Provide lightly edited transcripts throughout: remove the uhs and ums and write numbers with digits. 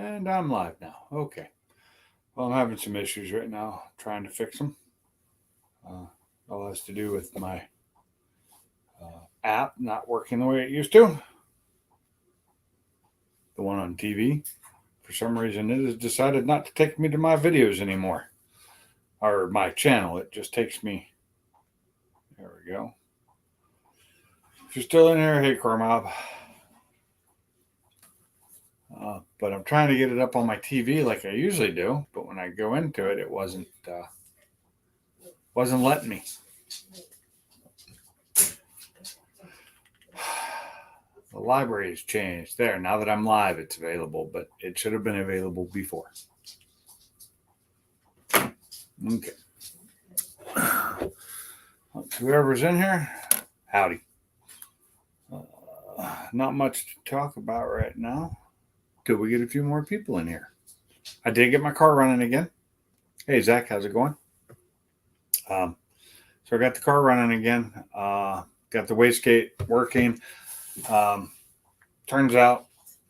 And I'm live now. Okay. Well, I'm having some issues right now trying to fix them. All has to do with my app not working the way it used to. The one on TV. For some reason, it has decided not to take me to my videos anymore. Or my channel. It just takes me. There we go. If you're still in here, hey, Cormob. But I'm trying to get it up on my TV like I usually do. But when I go into it, it wasn't letting me. The library has changed. There, now that I'm live, it's available, but it should have been available before. Okay. Whoever's in here, howdy. Not much to talk about right now till we get a few more people in here. I did get my car running again. Hey, Zach, how's it going? So I got the car running again. Got the wastegate working. Turns out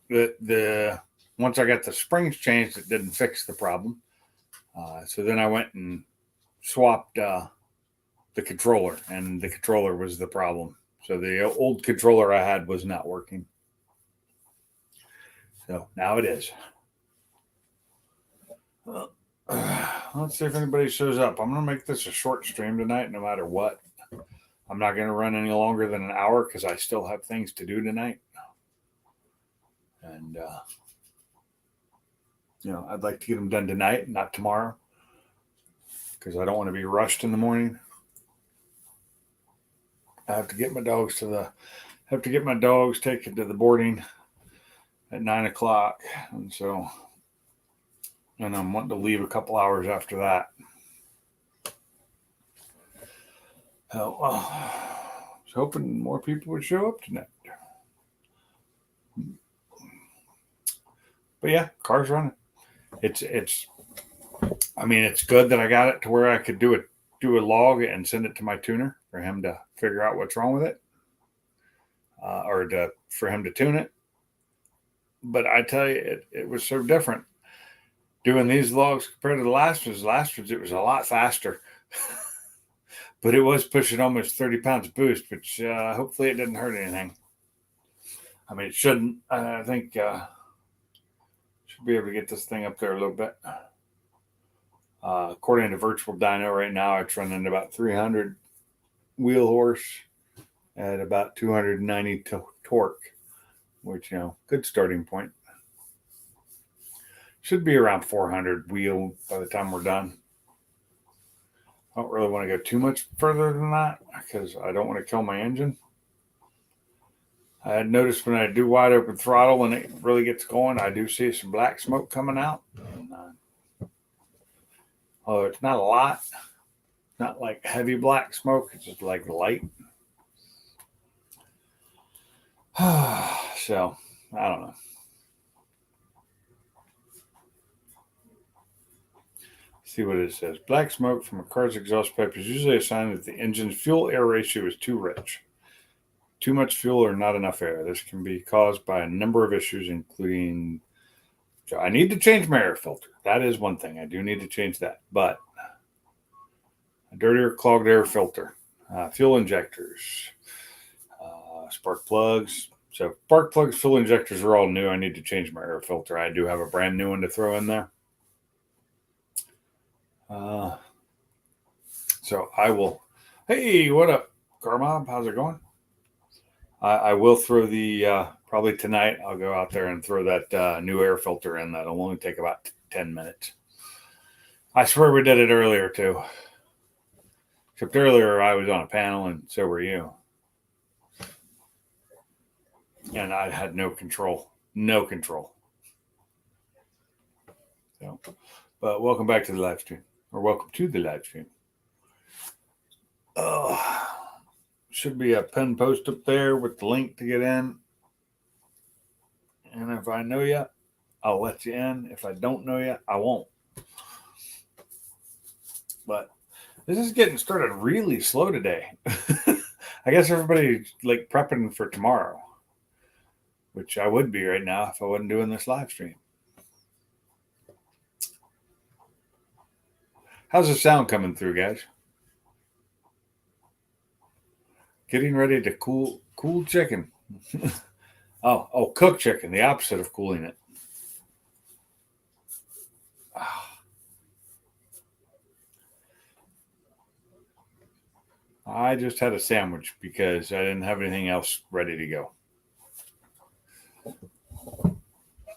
that once I got the springs changed, it didn't fix the problem. So then I went and swapped the controller, and the controller was the problem. So the old controller I had was not working. So now it is. Let's see if anybody shows up. I'm going to make this a short stream tonight, no matter what. I'm not going to run any longer than an hour because I still have things to do tonight. And, I'd like to get them done tonight, not tomorrow, because I don't want to be rushed in the morning. I have to get my dogs taken to the boarding at 9 o'clock. And I'm wanting to leave a couple hours after that. I was hoping more people would show up tonight. But yeah, car's running. It's good that I got it to where I could do a log and send it to my tuner for him to figure out what's wrong with it, for him to tune it. But I tell you, it was so different doing these logs compared to the last ones. Last ones, it was a lot faster. But it was pushing almost 30 pounds of boost, which hopefully it didn't hurt anything. I mean, it shouldn't. I think should be able to get this thing up there a little bit. According to Virtual Dyno right now, it's running about 300 wheel horse at about 290 torque, which, good starting point. Should be around 400 wheel by the time we're done. I don't really want to go too much further than that because I don't want to kill my engine. I had noticed when I do wide open throttle, when it really gets going, I do see some black smoke coming out. Although it's not a lot, not like heavy black smoke, it's just like light. So, I don't know. See what it says. Black smoke from a car's exhaust pipe is usually a sign that the engine's fuel-air ratio is too rich. Too much fuel or not enough air. This can be caused by a number of issues, including... I need to change my air filter. That is one thing. I do need to change that. But a dirtier clogged air filter, fuel injectors, spark plugs. So spark plugs, fuel injectors are all new. I need to change my air filter. I do have a brand new one to throw in there. So I will. Hey, what up, Carmob? How's it going? I will throw the probably tonight. I'll go out there and throw that new air filter in. That'll only take about 10 minutes. I swear we did it earlier too. Except earlier I was on a panel and so were you. And I had no control. No control. So, but welcome back to the live stream. Or welcome to the live stream. Should be a pin post up there with the link to get in. And if I know you, I'll let you in. If I don't know you, I won't. But this is getting started really slow today. I guess everybody's like prepping for tomorrow, which I would be right now if I wasn't doing this live stream. How's the sound coming through, guys? Getting ready to cool chicken. Cook chicken, the opposite of cooling it. I just had a sandwich because I didn't have anything else ready to go.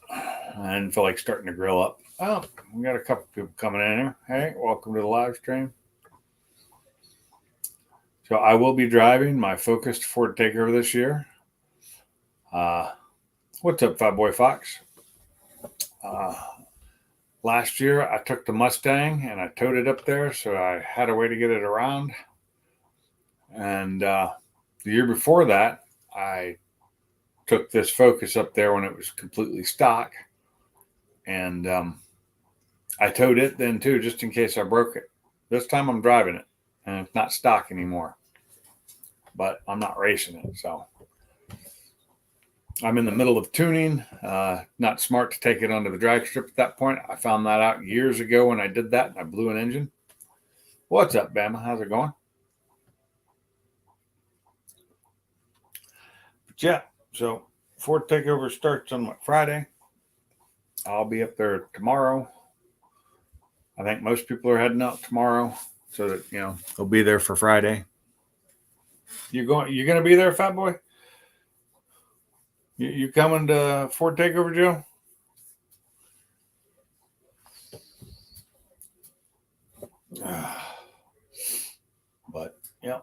I didn't feel like starting to grill up. Oh, we got a couple people coming in here. Hey, welcome to the live stream. So I will be driving my focused Ford Takeover this year. What's up, Fat Boy Fox? Last year I took the Mustang and I towed it up there, so I had a way to get it around. And the year before that, I took this Focus up there when it was completely stock. And I towed it then too, just in case I broke it. This time I'm driving it, and it's not stock anymore. But I'm not racing it, so I'm in the middle of tuning. Not smart to take it onto the drag strip at that point. I found that out years ago when I did that, and I blew an engine. What's up, Bama? How's it going? But yeah, so Ford Takeover starts on Friday. I'll be up there tomorrow. I think most people are heading out tomorrow, so that they'll be there for Friday. You're going to be there, Fat Boy? You coming to Ford Takeover, Joe? But yeah.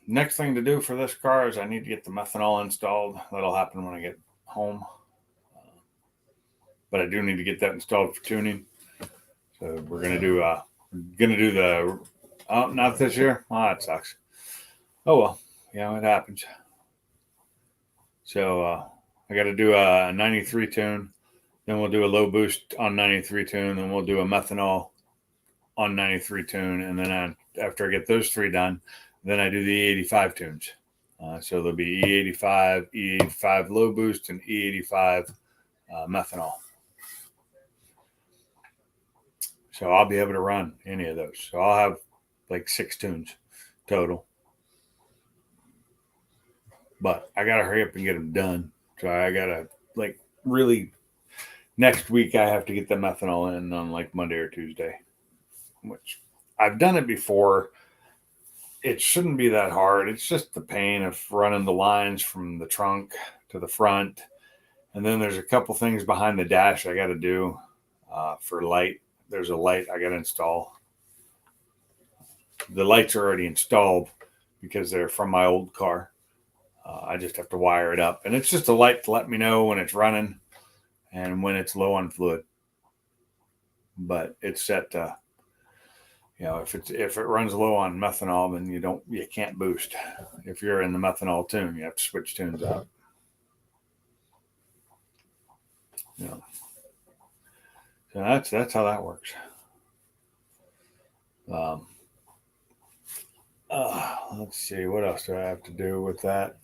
Next thing to do for this car is I need to get the methanol installed. That'll happen when I get home. But I do need to get that installed for tuning. So we're gonna do the not this year. Oh, that sucks. Oh well, it happens. So I got to do a 93 tune. Then we'll do a low boost on 93 tune. Then we'll do a methanol on 93 tune. And then after I get those three done, then I do the E85 tunes. So there'll be E85, E85 low boost, and E85 methanol. So I'll be able to run any of those. So I'll have like 6 tunes total. But I got to hurry up and get them done. So I got to really next week I have to get the methanol in on like Monday or Tuesday, which I've done it before. It shouldn't be that hard. It's just the pain of running the lines from the trunk to the front. And then there's a couple things behind the dash I got to do for light. There's a light I got to install. The lights are already installed because they're from my old car. I just have to wire it up. And it's just a light to let me know when it's running and when it's low on fluid. But it's set to, if it runs low on methanol, then you can't boost. If you're in the methanol tune, you have to switch tunes out. So that's how that works. Let's see, what else do I have to do with that?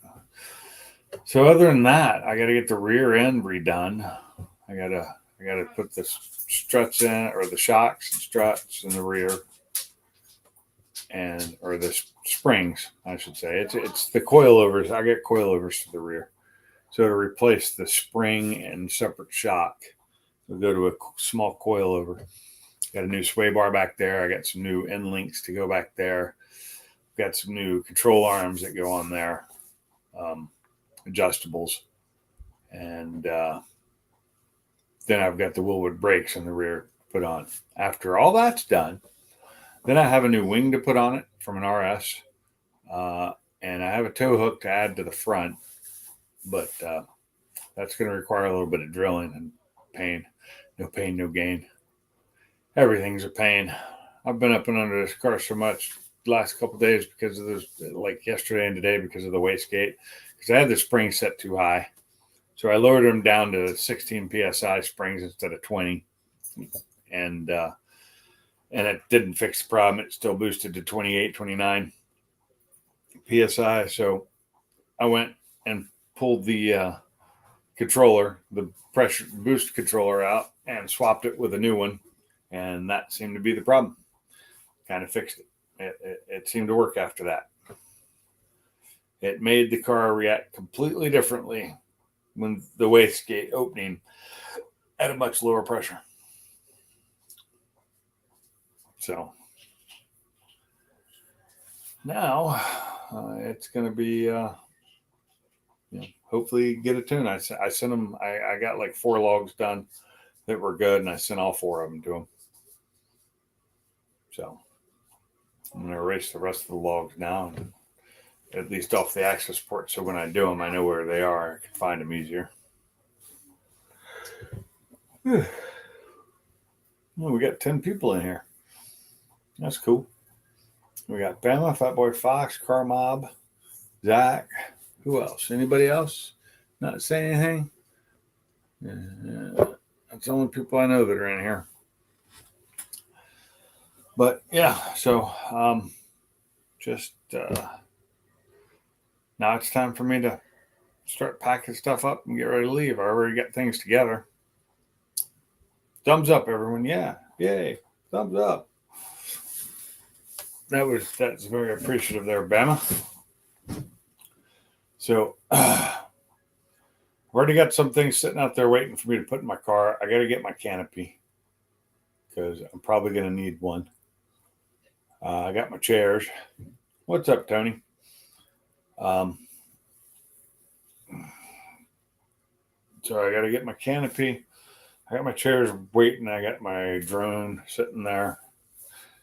So other than that, I got to get the rear end redone. I gotta put the struts in, or the shocks and struts in the rear, or the springs, I should say. It's the coilovers. I get coilovers to the rear. So to replace the spring and separate shock, we'll go to a small coilover. Got a new sway bar back there. I got some new end links to go back there. Got some new control arms that go on there, adjustables. And then I've got the Willwood brakes in the rear put on. After all that's done, then I have a new wing to put on it from an RS. And I have a tow hook to add to the front. But that's going to require a little bit of drilling and pain. No pain, no gain. Everything's a pain. I've been up and under this car so much the last couple of days because of this, like yesterday and today, because of the wastegate. Because I had the springs set too high. So I lowered them down to 16 PSI springs instead of 20. And it didn't fix the problem. It still boosted to 28, 29 PSI. So I went and pulled the controller, the pressure boost controller out, and swapped it with a new one, and that seemed to be the problem. Kind of fixed it. It seemed to work after that. It made the car react completely differently when the wastegate opening at a much lower pressure. So now it's going to be, hopefully get a tune. I sent them, I got like 4 logs done that were good, and I sent all 4 of them to them. So I'm going to erase the rest of the logs now, at least off the access port, so when I do them, I know where they are. I can find them easier. Well, we got 10 people in here. That's cool. We got Bama, Fatboy Fox, Car Mob, Zach. Who else? Anybody else? Not saying anything? That's the only people I know that are in here. But yeah, so just now it's time for me to start packing stuff up and get ready to leave. I already got things together. Thumbs up, everyone. Yeah. Yay. Thumbs up. That's very appreciative there, Bama. So I've already got some things sitting out there waiting for me to put in my car. I got to get my canopy because I'm probably going to need one. I got my chairs. What's up, Tony? So I got to get my canopy. I got my chairs waiting. I got my drone sitting there.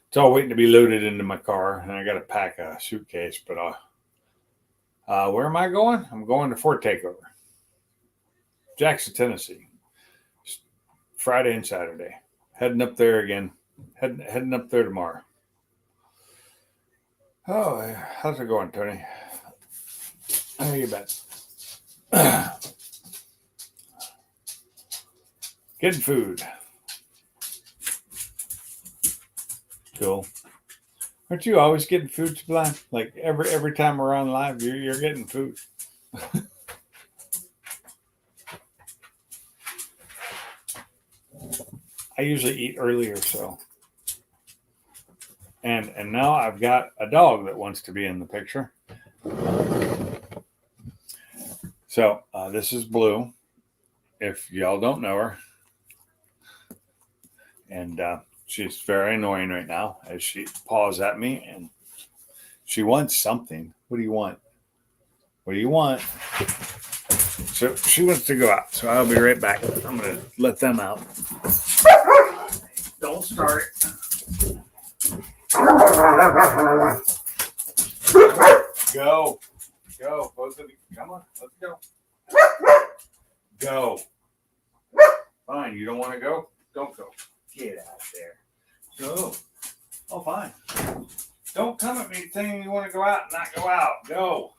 It's all waiting to be loaded into my car, and I got to pack a suitcase. But where am I going? I'm going to Fort Takeover, Jackson, Tennessee, Friday and Saturday. Heading up there again. Heading up there tomorrow. Oh, how's it going, Tony? How you been? Getting food. Cool. Aren't you always getting food, Sublime? Like every time we're on live, you're getting food. I usually eat earlier, so. And now I've got a dog that wants to be in the picture. So this is Blue, if y'all don't know her. And she's very annoying right now as she paws at me, and she wants something. What do you want? What do you want? So she wants to go out. So I'll be right back. I'm going to let them out. Don't start it. Go. Go. Both of you. Come on. Let's go. Go. Fine. You don't want to go? Don't go. Get out there. Go. Oh, fine. Don't come at me saying you want to go out and not go out. Go.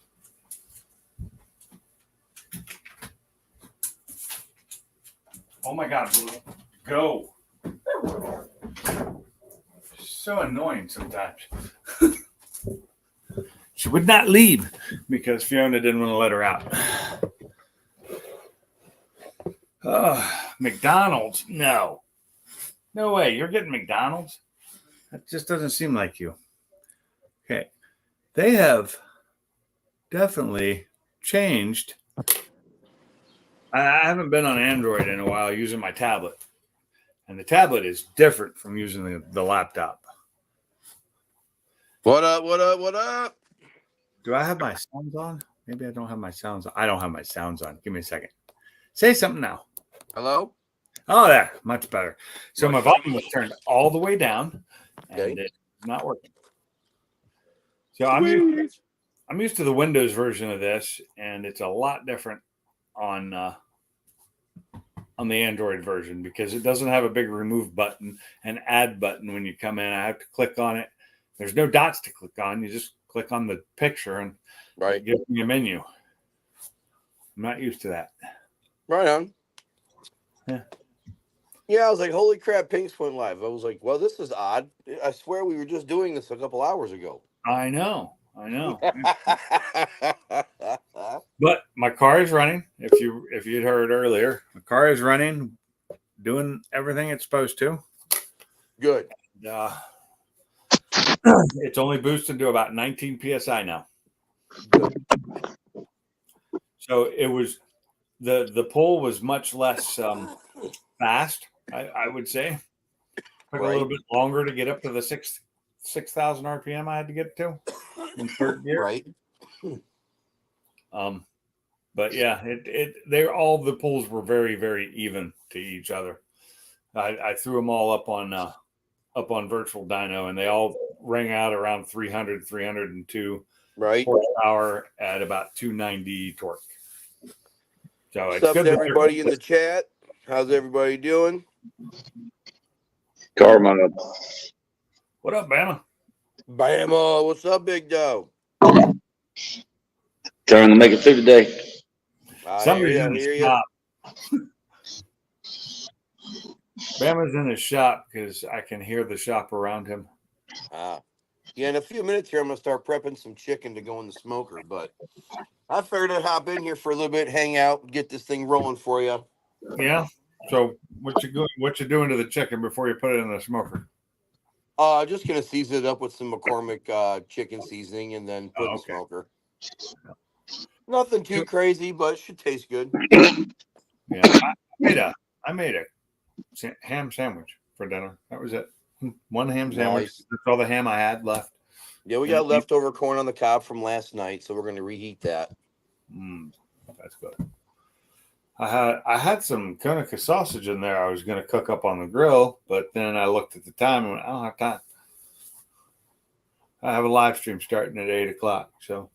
Oh, my God, Blue. Go. So annoying sometimes. She would not leave because Fiona didn't want to let her out. McDonald's? No. No way. You're getting McDonald's? That just doesn't seem like you. Okay. They have definitely changed. I haven't been on Android in a while using my tablet. And the tablet is different from using the laptop. What up, what up, what up? Do I have my sounds on? Maybe I don't have my sounds on. I don't have my sounds on. Give me a second. Say something now. Hello? Oh, there. Much better. So my volume was turned all the way down, and it's not working. So I'm used to the Windows version of this, and it's a lot different on the Android version because it doesn't have a big remove button and add button when you come in. I have to click on it. There's no dots to click on. You just click on the picture and it gives me a menu. I'm not used to that. Right on. Yeah. Yeah, I was like, holy crap, Pink's went live. I was like, well, this is odd. I swear we were just doing this a couple hours ago. I know. But my car is running. If you had heard earlier, my car is running. doing everything it's supposed to. Good. It's only boosted to about 19 psi now. Good. So it was the pull was much less fast. I would say took a little bit longer to get up to the 6,000 RPM I had to get to in third gear. Right. But yeah, they're all the pulls were very, very even to each other. I threw them all up on virtual dyno, and they all rang out around 300, 302 Right. horsepower at about 290 torque. So What's it's up good to that everybody in the chat? How's everybody doing? Carmine. What up, Bama? Bama, what's up, big dog? Trying to make it through today. Somebody's in I hear the you. shop. Bama's in his shop because I can hear the shop around him. Yeah, in a few minutes here, I'm going to start prepping some chicken to go in the smoker. But I figured I'd hop in here for a little bit, hang out, get this thing rolling for you. Yeah. So what you doing to the chicken before you put it in the smoker? Just going to season it up with some McCormick chicken seasoning and then put in the smoker. Nothing too crazy, but it should taste good. Yeah, I made a ham sandwich for dinner. That was it. One ham sandwich. Nice. That's all the ham I had left. Yeah, we got leftover corn on the cob from last night, so we're going to reheat that. That's good. I had some Konica sausage in there I was going to cook up on the grill, but then I looked at the time and went, I don't have time. I have a live stream starting at 8 o'clock. So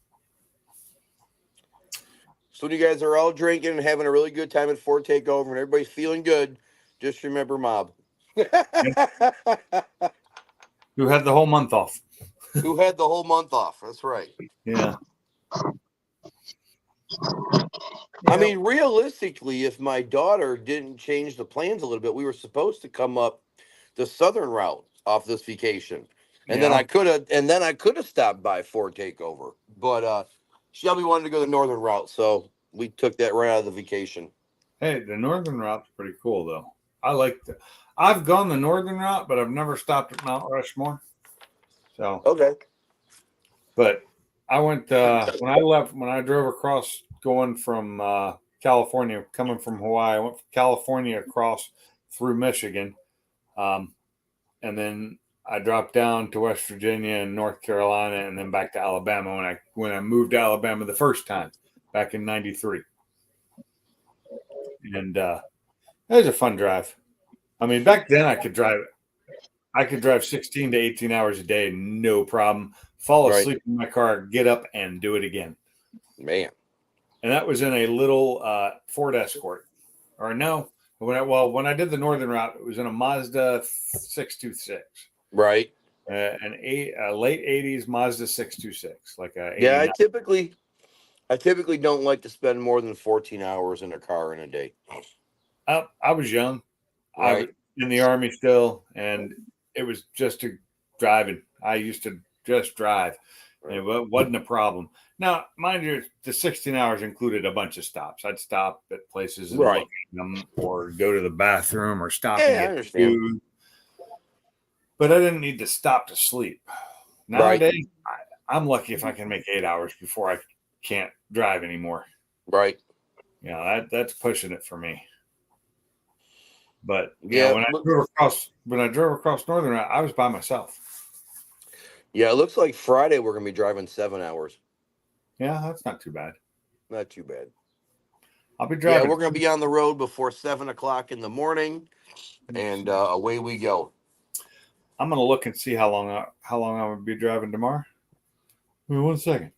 when you guys are all drinking and having a really good time at Ford Takeover and everybody's feeling good, just remember Mob. Who had the whole month off. Who had the whole month off. That's right. Yeah. I mean, realistically, if my daughter didn't change the plans a little bit, we were supposed to come up the southern route off this vacation. And then I could have stopped by Ford Takeover. But Shelby wanted to go the northern route, so we took that right out of the vacation. Hey, the northern route's pretty cool though. I like the I've gone the northern route, but I've never stopped at Mount Rushmore. So okay. But I went when I drove across going from California, coming from Hawaii. I went from California across through Michigan, and then I dropped down to West Virginia and North Carolina, and then back to Alabama when I moved to Alabama the first time back in '93. And it was a fun drive. I mean, back then I could drive 16 to 18 hours a day, no problem. Fall asleep in my car, get up, and do it again. Man. And that was in a little Ford Escort. Or no, when I did the northern route, it was in a Mazda 626. Right. A late 80s Mazda 626. Yeah, I typically don't like to spend more than 14 hours in a car in a day. I was young. Right. I was in the Army still, and it was just driving. I used to just drive. Right. It wasn't a problem. Now, mind you, the 16 hours included a bunch of stops. I'd stop at places and look at them, or go to the bathroom, or stop and get food. But I didn't need to stop to sleep. Nowadays, I'm lucky if I can make 8 hours before I can't drive anymore. Right. Yeah, that's pushing it for me. But yeah, when I drove across Northern, I was by myself. Yeah, it looks like Friday we're gonna be driving 7 hours. Yeah, that's not too bad. Not too bad. I'll be driving. Yeah, we're gonna be on the road before 7 o'clock in the morning, and away we go. I'm gonna look and see how long I'm gonna be driving tomorrow. Wait 1 second.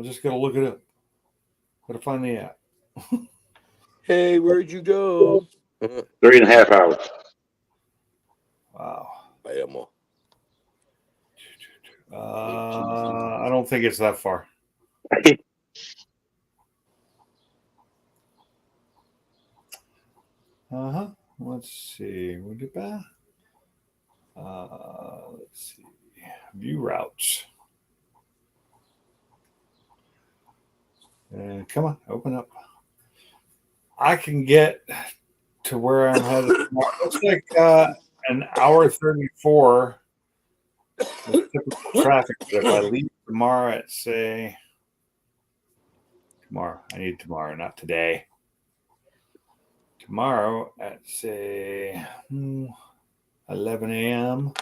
I just gotta look it up. Gotta find the app. Hey, where'd you go? 3.5 hours. Wow. I don't think it's that far. Let's see. Let's see. View routes. Come on, open up. I can get to where I'm headed tomorrow. It's like an hour 34 with typical traffic. But if I leave tomorrow at, say, tomorrow, I need tomorrow, not today. Tomorrow at, say, 11 a.m.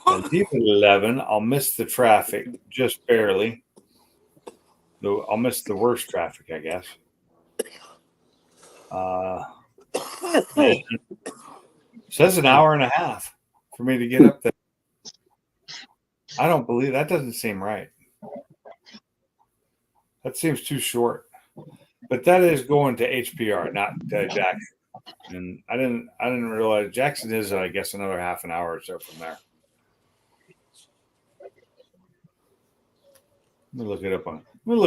I leave at 11. I'll miss the traffic just barely. Though I'll miss the worst traffic, I guess. It says an hour and a half for me to get up there. I don't believe that. Doesn't seem right. That seems too short. But that is going to HPR, not Jackson. And I didn't realize Jackson is, I guess, another half an hour or so from there. Let me look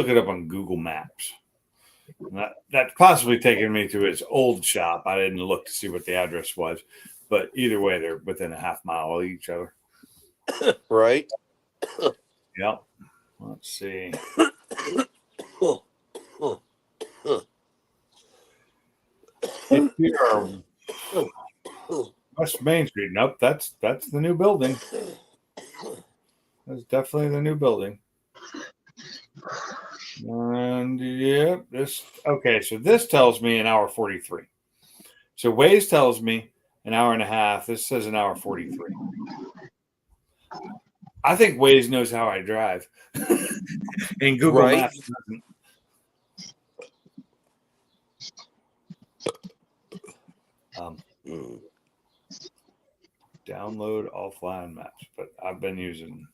it up on Google Maps. That's possibly taking me to his old shop. I didn't look to see what the address was, but either way, they're within a half mile of each other. Right. Yep. Let's see. HPR West Main Street. Nope, that's the new building. That's definitely the new building. And yeah, so this tells me an hour 43. So Waze tells me an hour and a half. This says an hour 43. I think Waze knows how I drive. And Google Maps doesn't. Download offline maps, but I've been using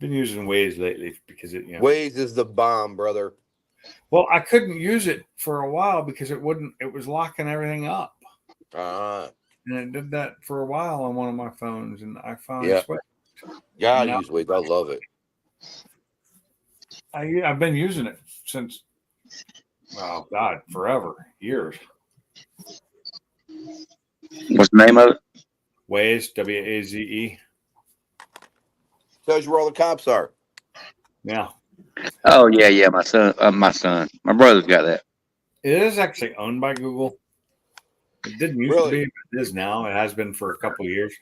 Waze lately because it, Waze is the bomb, brother. Well, I couldn't use it for a while because it was locking everything up. And it did that for a while on one of my phones, and I finally switched. Yeah, I use Waze. I love it. I've been using it since, oh God, forever, years. What's the name of it? Waze, WAZE. Tells you where all the cops are. Yeah. Oh yeah. My son. My brother's got that. It is actually owned by Google. It didn't used to be, but it is now. It has been for a couple of years.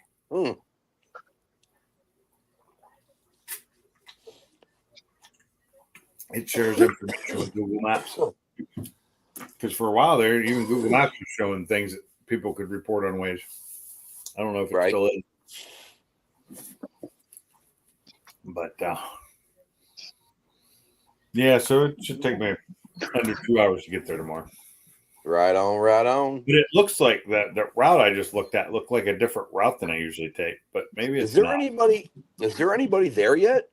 It shares information with Google Maps. Because for a while there, even Google Maps was showing things that people could report on Waze. I don't know if it still is. But yeah, so it should take me under 2 hours to get there tomorrow. Right on. But it looks like that route I just looked at looked like a different route than I usually take. But maybe it's not. Is there anybody there yet?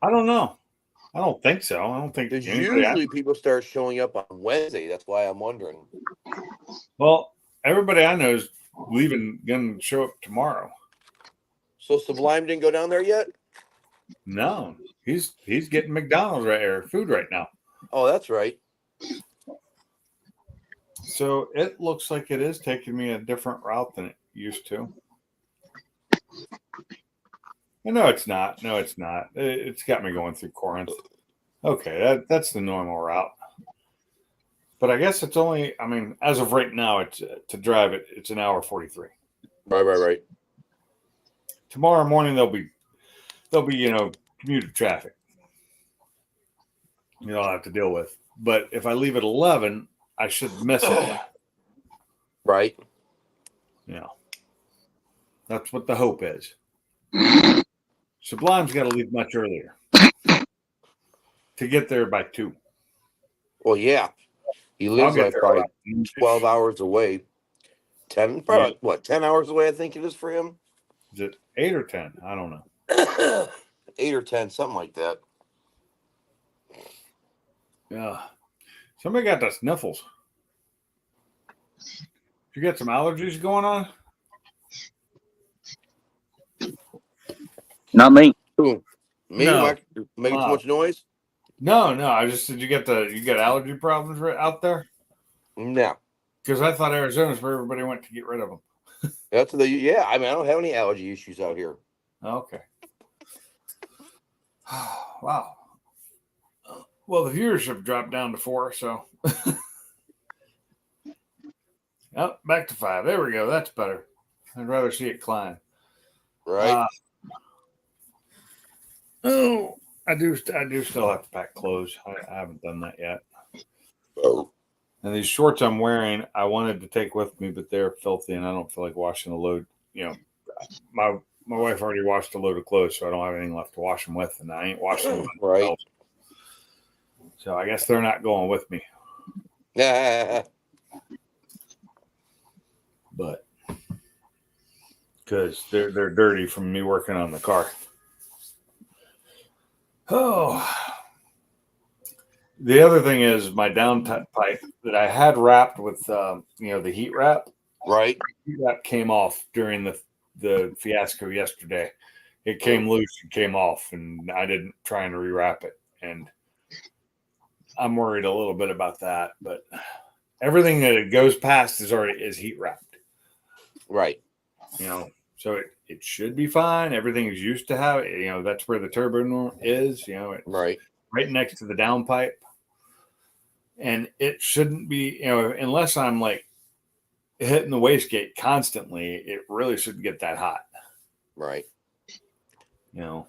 I don't know. I don't think so. I don't think because usually people start showing up on Wednesday. That's why I'm wondering. Well, everybody I know is going to show up tomorrow. So Sublime didn't go down there yet? No, he's getting McDonald's food right now. Oh, that's right. So it looks like it is taking me a different route than it used to. No, it's not. It's got me going through Corinth. Okay, that's the normal route. But I guess it's only, as of right now, it's to drive it, it's an hour 43. Right. Tomorrow morning there'll be commuter traffic. I'll have to deal with. But if I leave at 11, I should miss it. Right. Yeah. That's what the hope is. Sublime's got to leave much earlier to get there by 2. Well, yeah. He lives like probably 12 hours away. 10, probably, 10 hours away, I think it is for him. Is it 8 or 10? I don't know. 8 or 10, something like that. Yeah. Somebody got the sniffles. You got some allergies going on? Not me. Who? Me? No. Making too much noise? No. I just said you got allergy problems out there? No. Because I thought Arizona's where everybody went to get rid of them. I don't have any allergy issues out here. Okay. Wow. Well, the viewership dropped down to 4, so Oh, back to 5. There we go. That's better. I'd rather see it climb. Right. Oh, I do still have to pack clothes. I haven't done that yet. Oh. And these shorts I'm wearing, I wanted to take with me, but they're filthy, and I don't feel like washing a load. You know, my wife already washed a load of clothes, so I don't have anything left to wash them with, and I ain't washing them Right. myself. So I guess they're not going with me. But because they're dirty from me working on the car. Oh, the other thing is my downpipe that I had wrapped with the heat wrap. Right. The heat wrap came off during the fiasco yesterday. It came loose and came off, and I didn't try and rewrap it. And I'm worried a little bit about that, but everything that it goes past is heat wrapped. Right. So it should be fine. Everything is used to have it. That's where the turbo is. It's Right. right next to the downpipe, and it shouldn't be. Unless I'm like hitting the wastegate constantly, it really shouldn't get that hot. Right. And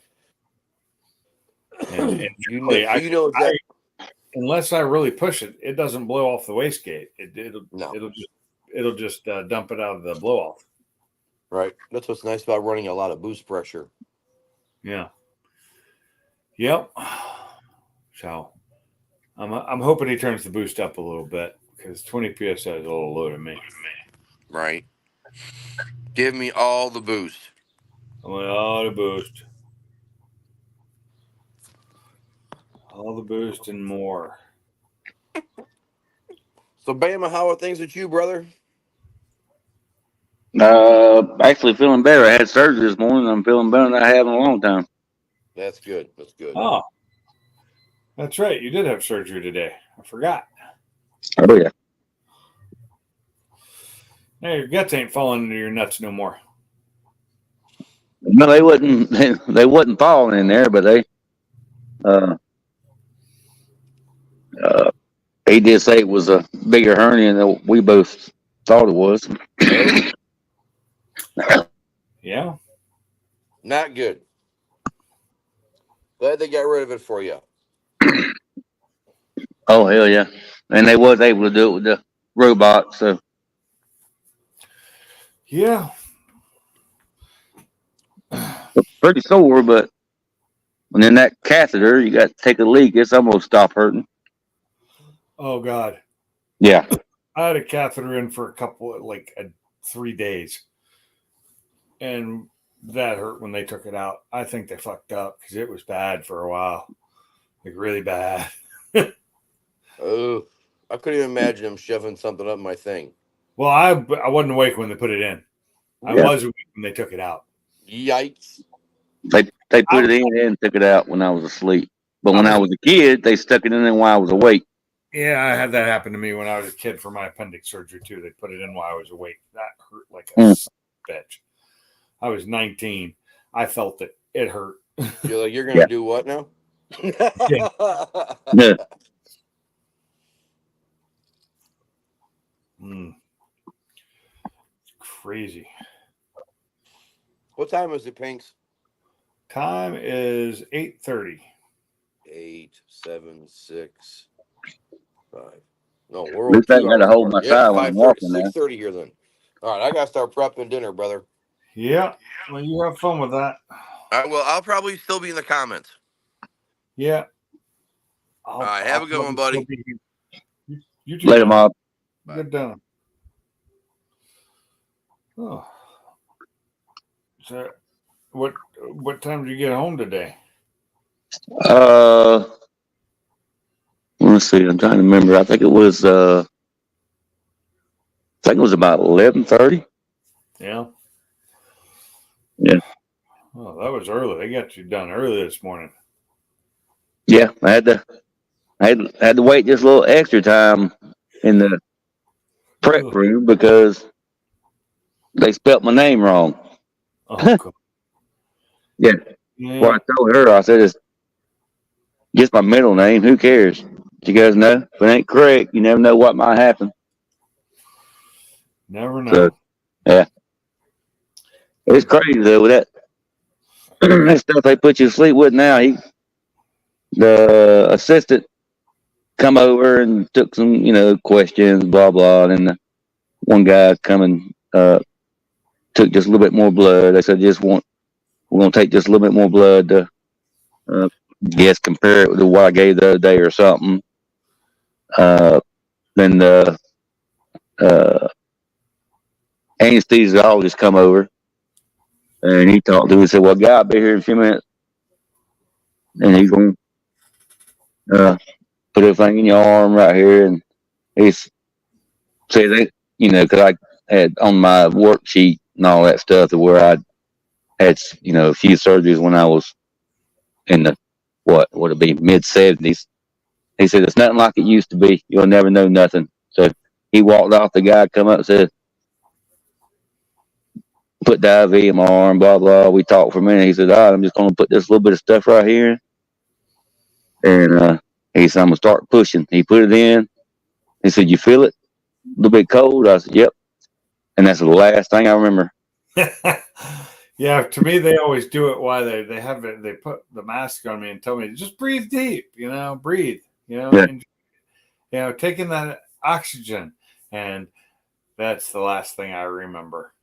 unless I really push it, it doesn't blow off the wastegate. It'll just dump it out of the blow off. Right. That's what's nice about running a lot of boost pressure. Yeah. Yep. So I'm hoping he turns the boost up a little bit because 20 psi is a little low to me. Right. Give me all the boost. I want all the boost. All the boost and more. So, Bama, how are things with you, brother? Actually feeling better. I had surgery this morning. I'm feeling better than I have in a long time. That's good. That's good. Oh, that's right. You did have surgery today. I forgot. Oh yeah. Hey, your guts ain't falling into your nuts no more. No, they wouldn't. They wasn't falling in there, but he did say it was a bigger hernia than we both thought it was. Yeah. Not good. Glad they got rid of it for you. Oh hell yeah! And they was able to do it with the robot. So yeah, pretty sore, but when in that catheter, you got to take a leak. It's almost stop hurting. Oh God. Yeah. I had a catheter in for 3 days, and that hurt when they took it out. I think they fucked up because it was bad for a while, like really bad. Oh, I couldn't even imagine them shoving something up my thing. Well, I wasn't awake when they put it in. I was awake when they took it out. Yikes! They put it in and took it out when I was asleep. But when I was a kid, they stuck it in there while I was awake. Yeah, I had that happen to me when I was a kid for my appendix surgery too. They put it in while I was awake. That hurt like a bitch. I was 19. I felt it. It hurt. You're like, you're gonna do what now? Yeah. It's crazy. What time is it, Pinks? Time is 8:30. 8, 7, 6, 5. No, we're At least I got to hold my side when I'm walking now. 6:30 here then. All right, I gotta start prepping dinner, brother. Yeah. Well, you have fun with that. I'll probably still be in the comments. Yeah. All right, have a good one, buddy. You too. Later, Mom. Good done. Oh. So, what time did you get home today? Let's see. I'm trying to remember. I think it was about 11:30. Yeah. Yeah. Oh, that was early. They got you done early this morning. Yeah, I had to wait just a little extra time in the prep room because they spelt my name wrong. Oh, cool. Yeah. Well, I told her, I said, it's just my middle name. Who cares? She goes, no, if it ain't correct, you never know what might happen. Never know. So, yeah. It's crazy, though, with that, that stuff they put you to sleep with now. The assistant come over and took some, questions, blah, blah. And then the one guy coming, took just a little bit more blood. They said, we're going to take just a little bit more blood to, guess, compare it to what I gave the other day or something. Then the uh, anesthesiologist come over and he talked to me and said, well, guy, I'll be here in a few minutes. And he's going to put everything in your arm right here. And he's say that, because I had on my worksheet and all that stuff to where I had, a few surgeries when I was in the, what would it be, mid-70s. He said, it's nothing like it used to be. You'll never know nothing. So he walked off. The guy come up and said, put the IV in my arm, blah, blah. We talked for a minute. He said, all right, I'm just going to put this little bit of stuff right here. And he said, I'm going to start pushing. He put it in. He said, you feel it? A little bit cold? I said, yep. And that's the last thing I remember. Yeah, to me, they always do it while they have it. They put the mask on me and tell me, just breathe deep, breathe, Yeah. and, taking that oxygen. And that's the last thing I remember.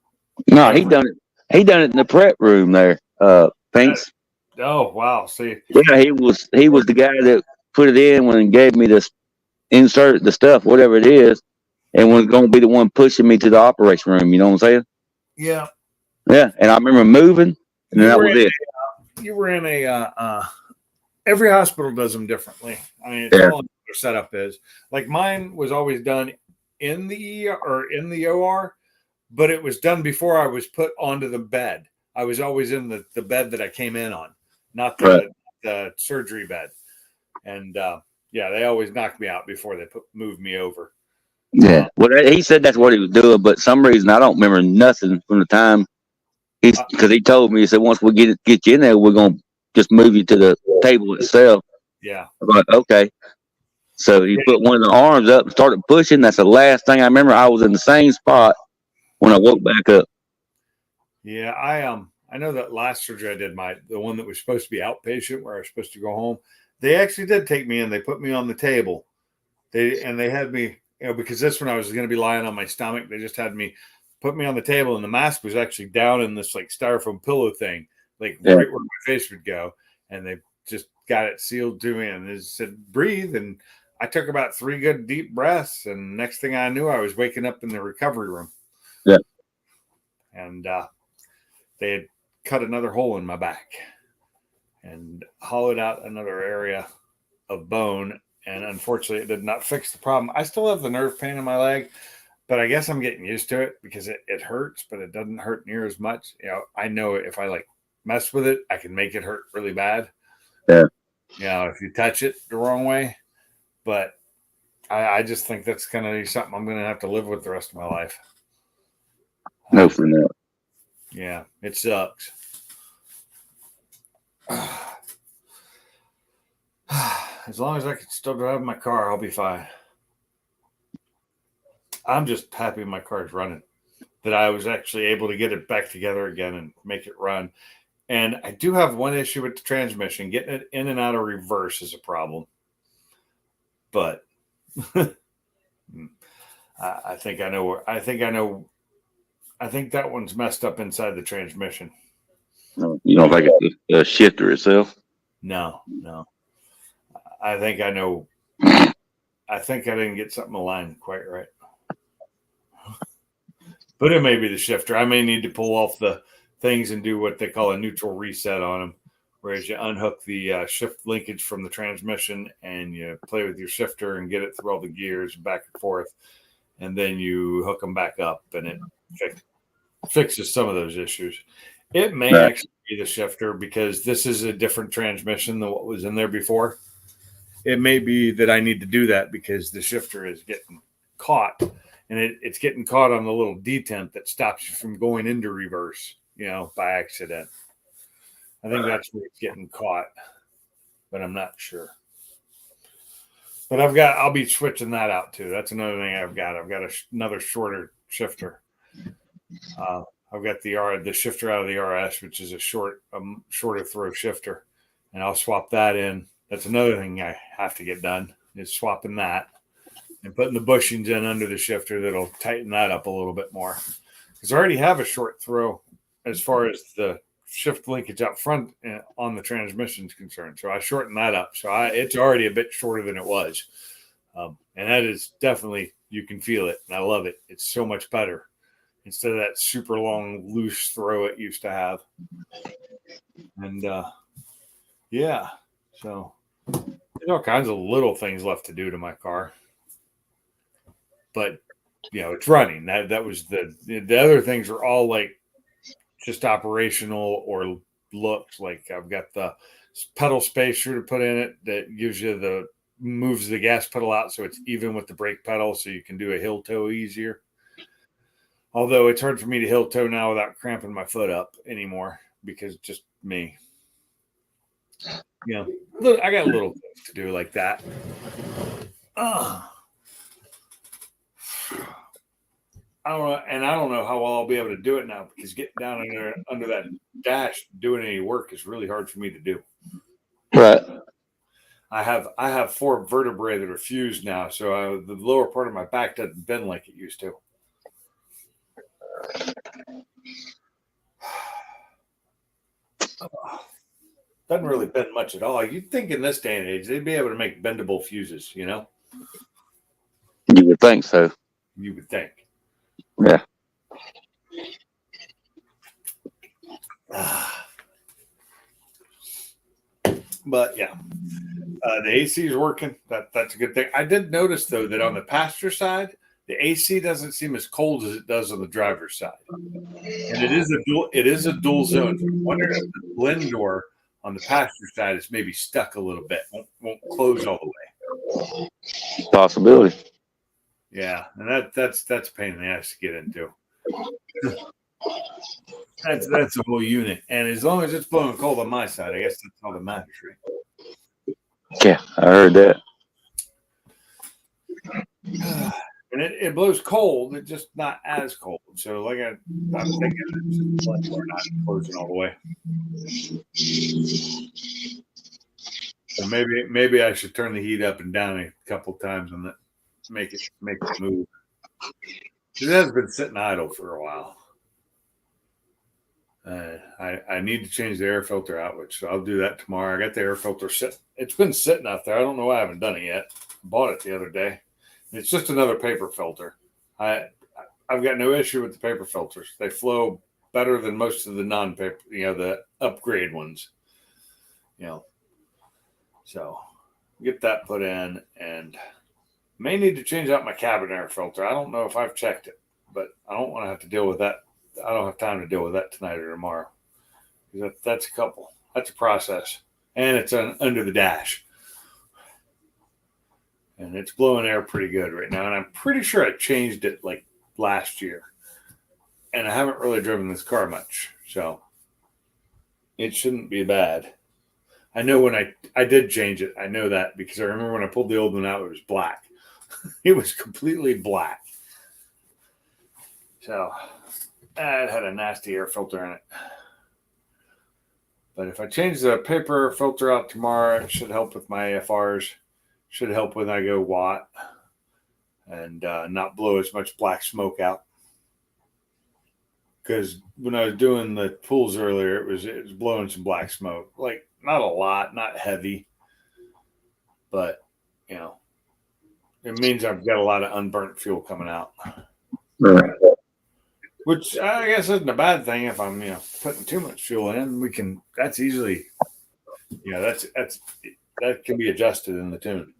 No, he done it. He done it in the prep room there. Thanks. Oh, wow. See. Yeah, he was the guy that put it in when he gave me this insert the stuff, whatever it is, and was going to be the one pushing me to the operation room. You know what I'm saying? Yeah. Yeah, and I remember moving, and then that was it. You were in a. Every hospital does them differently. I mean, it's all their setup is. Like mine was always done in the ER or in the OR, but it was done before I was put onto the bed. I was always in the bed that I came in on, not the surgery bed. And they always knocked me out before they moved me over. Yeah, well, he said that's what he was doing, but some reason I don't remember nothing from the time. Because he told me, he said, once we get you in there, we're going to just move you to the table itself. Yeah. I'm like, okay. So he put one of the arms up and started pushing. That's the last thing I remember. I was in the same spot when I woke back up. Yeah, I know that last surgery I did, the one that was supposed to be outpatient where I was supposed to go home, they actually did take me in. They put me on the table. They had me, because this one I was going to be lying on my stomach. They just had me put me on the table, and the mask was actually down in this like styrofoam pillow thing, like right where my face would go. And they just got it sealed to me, and they said, breathe. And I took about 3 good deep breaths. And next thing I knew, I was waking up in the recovery room. Yeah. And they had cut another hole in my back and hollowed out another area of bone. And unfortunately, it did not fix the problem. I still have the nerve pain in my leg, but I guess I'm getting used to it because it hurts, but it doesn't hurt near as much. I know if I mess with it, I can make it hurt really bad. Yeah. If you touch it the wrong way. But I just think that's going to be something I'm going to have to live with the rest of my life. No, for now. Yeah, it sucks. As long as I can still drive my car, I'll be fine. I'm just happy my car's running, that I was actually able to get it back together again and make it run. And I do have one issue with the transmission. Getting it in and out of reverse is a problem. But I think I know. I think that one's messed up inside the transmission. No, you don't think it's the shifter itself? No. I think I know. I think I didn't get something aligned quite right. But it may be the shifter. I may need to pull off the things and do what they call a neutral reset on them, whereas you unhook the shift linkage from the transmission and you play with your shifter and get it through all the gears back and forth, and then you hook them back up, and it fixes some of those issues. It may actually be the shifter because this is a different transmission than what was in there before. It may be that I need to do that because the shifter is getting caught, and it's getting caught on the little detent that stops you from going into reverse, by accident. I think that's where it's getting caught, but I'm not sure. But I'll be switching that out too. That's another thing I've got. I've got another shorter shifter. I've got the shifter out of the RS, which is a shorter throw shifter, and I'll swap that in. That's another thing I have to get done is swapping that and putting the bushings in under the shifter that'll tighten that up a little bit more. Because I already have a short throw as far as the shift linkage up front on the transmission is concerned. So I shortened that up. So it's already a bit shorter than it was. And that is definitely, you can feel it. And I love it. It's so much better instead of that super long, loose throw it used to have. And yeah, so there's all kinds of little things left to do to my car. But, it's running. That was the other things are all like just operational or looks. Like I've got the pedal spacer to put in it that gives you moves the gas pedal out so it's even with the brake pedal so you can do a heel toe easier. Although it's hard for me to heel toe now without cramping my foot up anymore because just me. I got little things to do like that. I don't know, and I don't know how well I'll be able to do it now because getting down under that dash doing any work is really hard for me to do. Right. I have 4 vertebrae that are fused now, so the lower part of my back doesn't bend like it used to. Doesn't really bend much at all. You'd think in this day and age they'd be able to make bendable fuses, You would think so. You would think. Yeah. But yeah, the AC is working. That's a good thing. I did notice though that on the passenger side, the AC doesn't seem as cold as it does on the driver's side, and it is a dual zone. So I'm wondering if the blend door on the passenger side is maybe stuck a little bit, won't close all the way. Possibility. Yeah, and that's a pain in the ass to get into. That's a whole unit, and as long as it's blowing cold on my side, I guess that's all that matters, right? Yeah, I heard that. And it blows cold, it's just not as cold. So, like I'm thinking, it's just we're not closing all the way. So maybe I should turn the heat up and down a couple times and make it move. It has been sitting idle for a while. I need to change the air filter out, which I'll do that tomorrow. I got the air filter sit. It's been sitting out there. I don't know why I haven't done it yet. I bought it the other day. It's just another paper filter. I've got no issue with the paper filters. They flow better than most of the non-paper, the upgrade ones. So get that put in, and may need to change out my cabin air filter. I don't know if I've checked it, but I don't want to have to deal with that. I don't have time to deal with that tonight or tomorrow. That's a process, and it's under the dash, and it's blowing air pretty good right now. And I'm pretty sure I changed it like last year, and I haven't really driven this car much, so it shouldn't be bad. I know when I did change it, I know that because I remember when I pulled the old one out, it was black. It was completely black. So it had a nasty air filter in it. But if I change the paper filter out tomorrow, it should help with my AFRs. Should help when I go watt and not blow as much black smoke out. Because when I was doing the pools earlier, it was blowing some black smoke. Like, not a lot, not heavy. But, it means I've got a lot of unburnt fuel coming out. Right. Which I guess isn't a bad thing if I'm, putting too much fuel in. That's easily, that can be adjusted in the tune.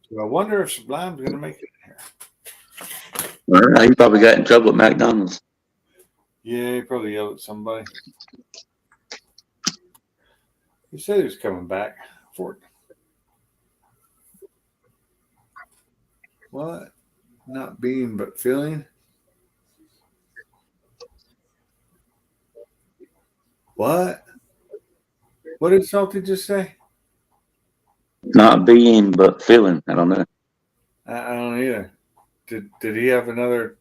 So I wonder if Sublime's going to make it in here. All right, you probably got in trouble at McDonald's. Yeah, he probably yelled at somebody. He said he was coming back for it. What? Not being, but feeling? What? What did Salty just say? Not being, but feeling. I don't know. don't either. Did he have another?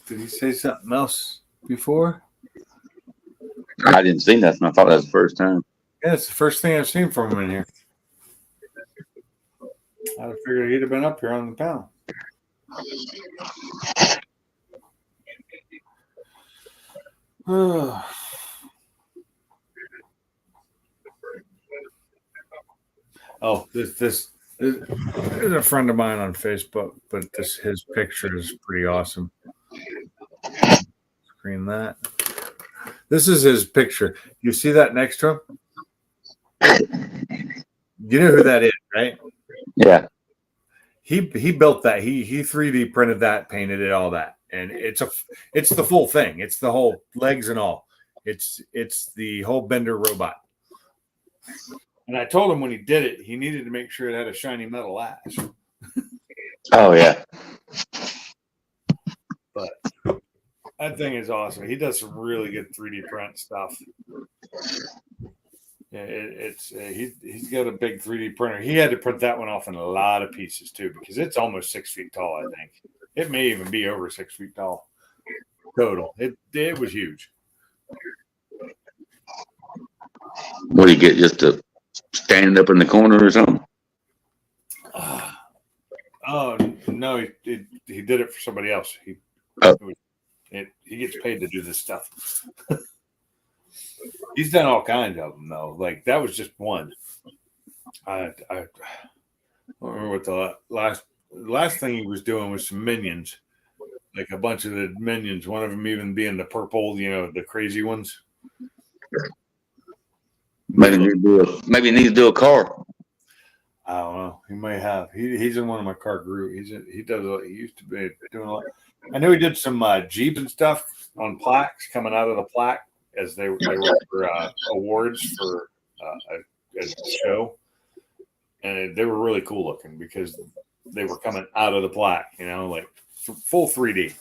Did he say something else before? I didn't see nothing. I thought that was the first time. Yeah, it's the first thing I've seen from him in here. I figured he'd have been up here on the panel. Oh, this is a friend of mine on Facebook, but his picture is pretty awesome. Screen that. This is his picture. You see that next to him? You know who that is, right? Yeah. He built that. He 3D printed that, painted it, all that, and it's the full thing. It's the whole legs and all. It's the whole Bender robot. And I told him when he did it, he needed to make sure it had a shiny metal ash. Oh yeah. But that thing is awesome. He does some really good 3D print stuff. Yeah, he's got a big 3D printer. He had to print that one off in a lot of pieces too, because it's almost 6 feet tall. I think it may even be over 6 feet tall total. It was huge. What do you get? Just to stand up in the corner or something? Oh no, he did it for somebody else. He gets paid to do this stuff. He's done all kinds of them though. Like that was just one. I don't remember what the last thing he was doing was some minions, like a bunch of the minions. One of them even being the purple, the crazy ones. Maybe you need to do a car. I don't know. He may have. He's in one of my car groups. He does. He used to be doing a lot. I know he did some Jeep and stuff on plaques coming out of the plaque as they were for awards for a show, and they were really cool looking because they were coming out of the plaque. Like full 3D.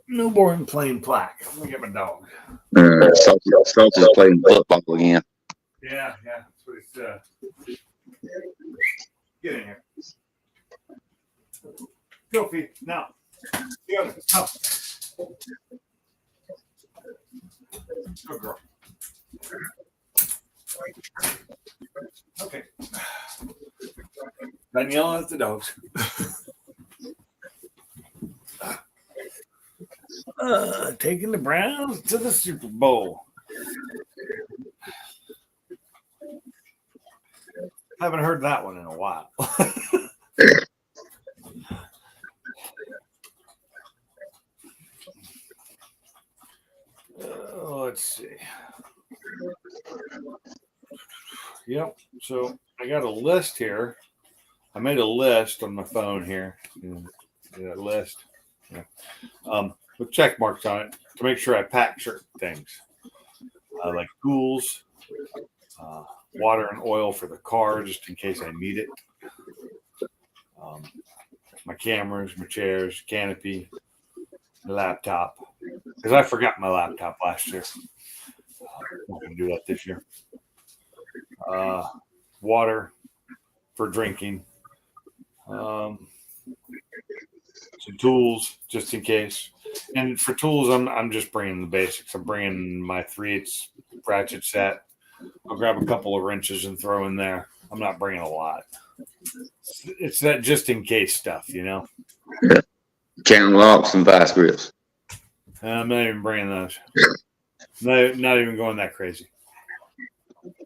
No boring plain plaque. I'm gonna get my dog. Salty's playing football again. Yeah, that's what he said. Get in here. Sophie, now. Go. Good girl. Okay. Done yelling at the dogs. Taking the Browns to the Super Bowl. Haven't heard that one in a while. Let's see. Yep. So I got a list here. I made a list on my phone here. That list. Yeah. With check marks on it to make sure I pack certain things. Like tools, water and oil for the car just in case I need it. My cameras, my chairs, canopy, the laptop. Because I forgot my laptop last year. I'm going to do that this year. Water for drinking. Some tools just in case. And for tools, I'm just bringing the basics. I'm bringing my 3/8 ratchet set. I'll grab a couple of wrenches and throw in there. I'm not bringing a lot. It's that just in case stuff, Yeah. Channel locks and vice grips. I'm not even bringing those. Not even going that crazy.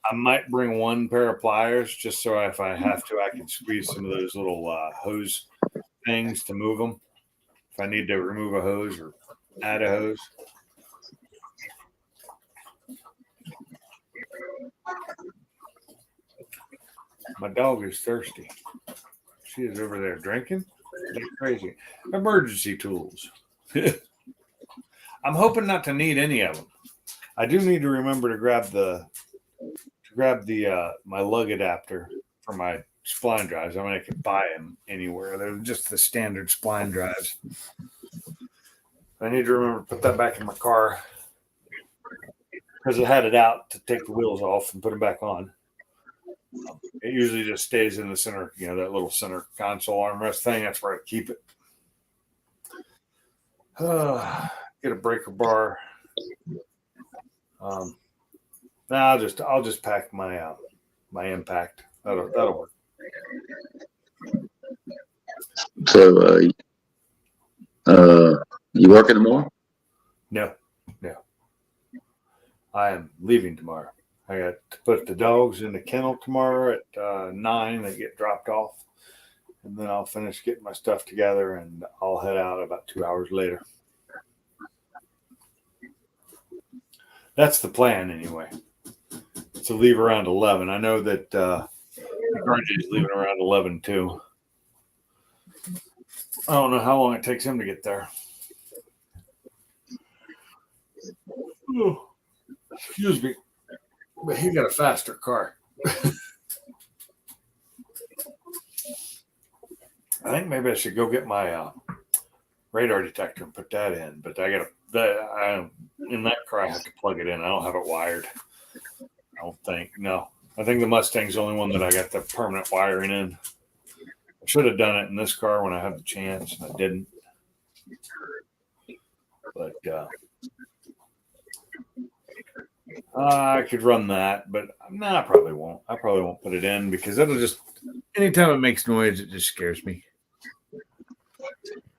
I might bring one pair of pliers just so if I have to, I can squeeze some of those little hose things to move them. If I need to remove a hose or add a hose. My dog is thirsty. She is over there drinking. That's crazy. Emergency tools. I'm hoping not to need any of them. I do need to remember to grab my lug adapter for my spline drives. I mean, I can buy them anywhere. They're just the standard spline drives. I need to remember to put that back in my car because I had it out to take the wheels off and put them back on. It usually just stays in the center, that little center console armrest thing. That's where I keep it. Get a breaker bar. I'll just pack my impact. That'll work. So, you working tomorrow? No. I am leaving tomorrow. I got to put the dogs in the kennel tomorrow at 9. They get dropped off. And then I'll finish getting my stuff together and I'll head out about 2 hours later. That's the plan anyway. To leave around 11. I know that RJ is leaving around 11 too. I don't know how long it takes him to get there. Oh, excuse me. But he got a faster car. I think maybe I should go get my radar detector and put that in. But in that car, I have to plug it in. I don't have it wired. I don't think. No. I think the Mustang's the only one that I got the permanent wiring in. I should have done it in this car when I had the chance, and I didn't. But I could run that, but I probably won't. I probably won't put it in because it'll just, anytime it makes noise, it just scares me.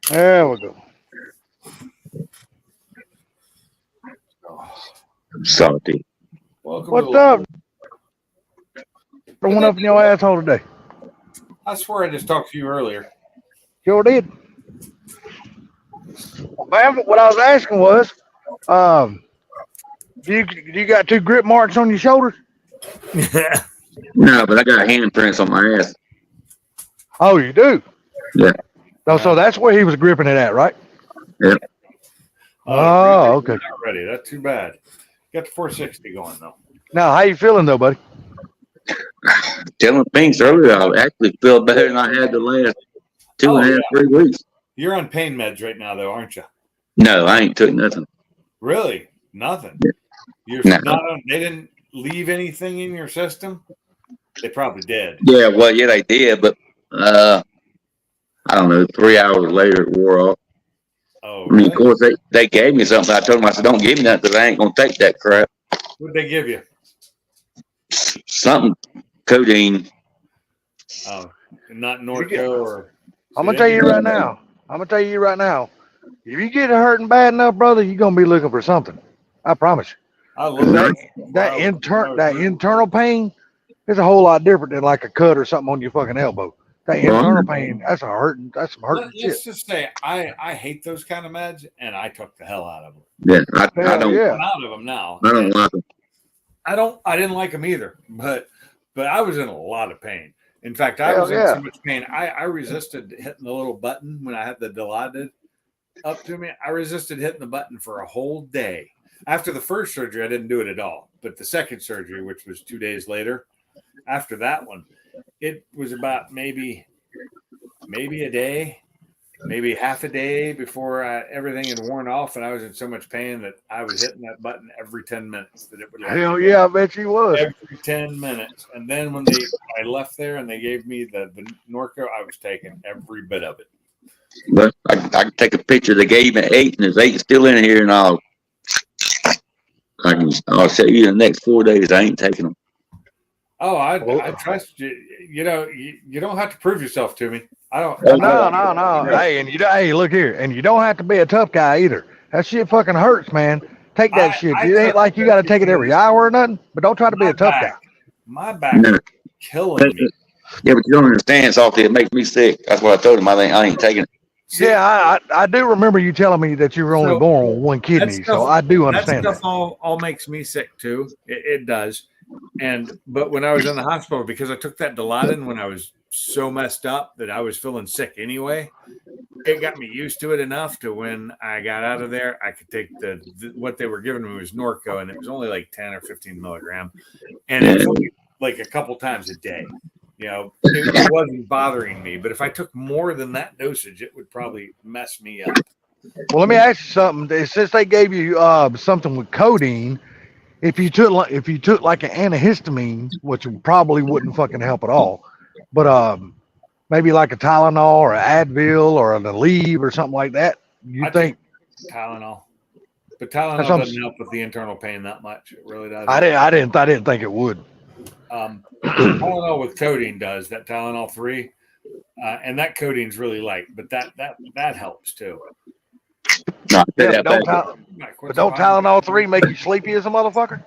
There we go. Salty. Welcome. What's up? Throwing up in your asshole today. I swear I just talked to you earlier. Sure did. Man, what I was asking was, do you got 2 grip marks on your shoulders? No, but I got handprints on my ass. Oh, you do? Yeah. So that's where he was gripping it at, right? Yeah. Oh, okay. Not ready. That's too bad. Got the 460 going though. Now, how you feeling though, buddy? Telling Pinks earlier, I actually feel better than I had the last 2.5, 3 weeks. You're on pain meds right now, though, aren't you? No, I ain't took nothing. Really? Nothing. You're No. not on. They didn't leave anything in your system. They probably did. Yeah, well, yeah, they did, but I don't know. 3 hours later, it wore off. Oh, I mean, really? of course, they gave me something. I told them, I said, don't give me that because I ain't gonna take that crap. What'd they give you? Something codeine. Oh, not Norco or. I'm gonna tell you right now. If you get hurting bad enough, brother, you're gonna be looking for something. I promise you. I love That internal pain is a whole lot different than like a cut or something on your fucking elbow. That internal pain, that's some hurting shit. Let's just say I hate those kind of meds, and I took the hell out of them. Yeah, I don't. Yeah. I'm out of them now. I don't like them. I didn't like them either, but I was in a lot of pain. In fact, I was in so much pain. I resisted hitting the little button when I had the Dilaudid up to me. I resisted hitting the button for a whole day. After the first surgery, I didn't do it at all. But the second surgery, which was 2 days later, after that one, it was about maybe a day, maybe half a day before everything had worn off, and I was in so much pain that I was hitting that button every 10 minutes. That it would. Hell yeah, I bet you was. Every 10 minutes. And then when I left there and they gave me the Norco, I was taking every bit of it. But I can take a picture. They gave me 8, and there's 8 still in here, and I'll show you the next 4 days. I ain't taking them. Oh, I trust you. You know, you don't have to prove yourself to me. I don't. No. Hey, look here, and you don't have to be a tough guy either. That shit fucking hurts, man. Take that shit. It ain't like you got to take it every hour or nothing. But don't try to be a tough guy. My back is killing me. Yeah, but you don't understand, Salty. It makes me sick. That's what I told him. I ain't taking it. Yeah, I do remember you telling me that you were only born with one kidney, so I do understand that. Stuff all makes me sick too. It does. But when I was in the hospital, because I took that Dilaudid when I was so messed up that I was feeling sick anyway, it got me used to it enough to when I got out of there, I could take what they were giving me was Norco, and it was only like 10 or 15 milligram, and it was only like a couple times a day. You know, it wasn't bothering me, but if I took more than that dosage, it would probably mess me up. Well, let me ask you something. Since they gave you something with codeine, if you took like an antihistamine, which probably wouldn't fucking help at all, but maybe like a Tylenol or an Advil or an Aleve or something like that. You I think take Tylenol, but that's Tylenol what doesn't help with the internal pain that much. It really doesn't. I didn't think it would. Tylenol with codeine does that. Tylenol 3, and that codeine's really light, but that helps too. No, Yeah, that but don't Tylenol 3 make you sleepy as a motherfucker?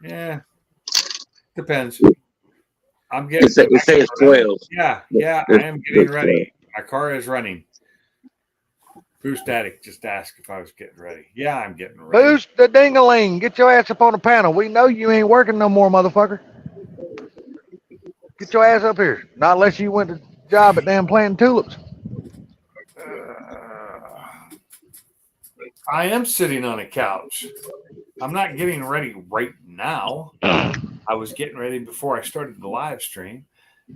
Yeah, depends. I'm it getting. says 12. Yeah, I am getting ready. My car is running. Boost Static just asked if I was getting ready. Yeah, I'm getting ready. Boost the dingaling. Get your ass up on the panel. We know you ain't working no more, motherfucker. Get your ass up here. Not unless you went to job at damn planting tulips. I am sitting on a couch. I'm not getting ready right now. I was getting ready before I started the live stream,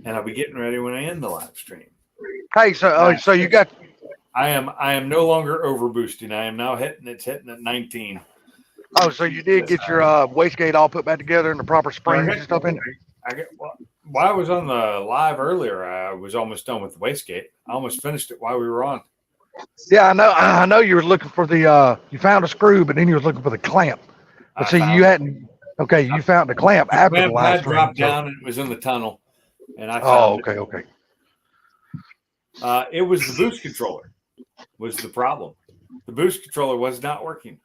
and I'll be getting ready when I end the live stream. Hey, so you got. I am no longer over boosting. I am now hitting at 19. Oh, so you did get your wastegate all put back together and the proper springs and stuff in it? While I was on the live earlier, I was almost done with the wastegate. I almost finished it while we were on. Yeah, I know you were looking for the you found a screw, but then you was looking for the clamp. But see, you hadn't. Okay, you found the clamp after the live stream. Dropped down and it was in the tunnel, and I found it. Okay. It was the boost controller was the problem. The boost controller was not working,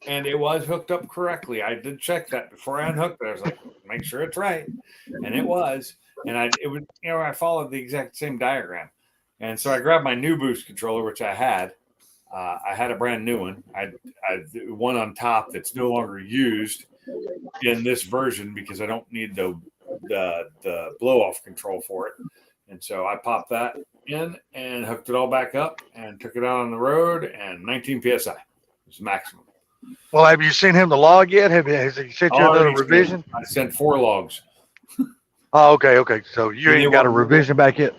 and it was hooked up correctly. I did check that before I unhooked it. I was like, make sure it's right, and it was. And I followed the exact same diagram. And so I grabbed my new boost controller, which I had. I had a brand new one. I one on top that's no longer used in this version because I don't need the blow off control for it. And so I popped that in and hooked it all back up and took it out on the road. And 19 psi was maximum. Well, have you seen him the log yet? Has he sent you another revision? I sent 4 logs. Oh, okay. So you ain't got a revision back yet?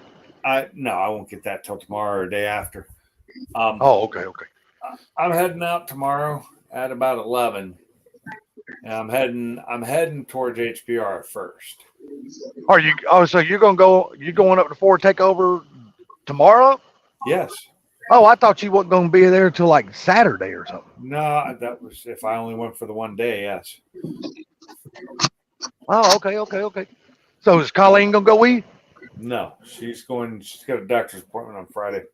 No, I won't get that till tomorrow or day after. Okay. I'm heading out tomorrow at about 11, and I'm heading towards HPR first. Are you? Oh, so you're gonna go? You going up to Ford Takeover tomorrow? Yes. Oh, I thought you wasn't gonna be there until like Saturday or something. No, that was if I only went for the one day. Yes. Oh, okay. So is Colleen gonna go with you? No, she's going. She's got a doctor's appointment on Friday.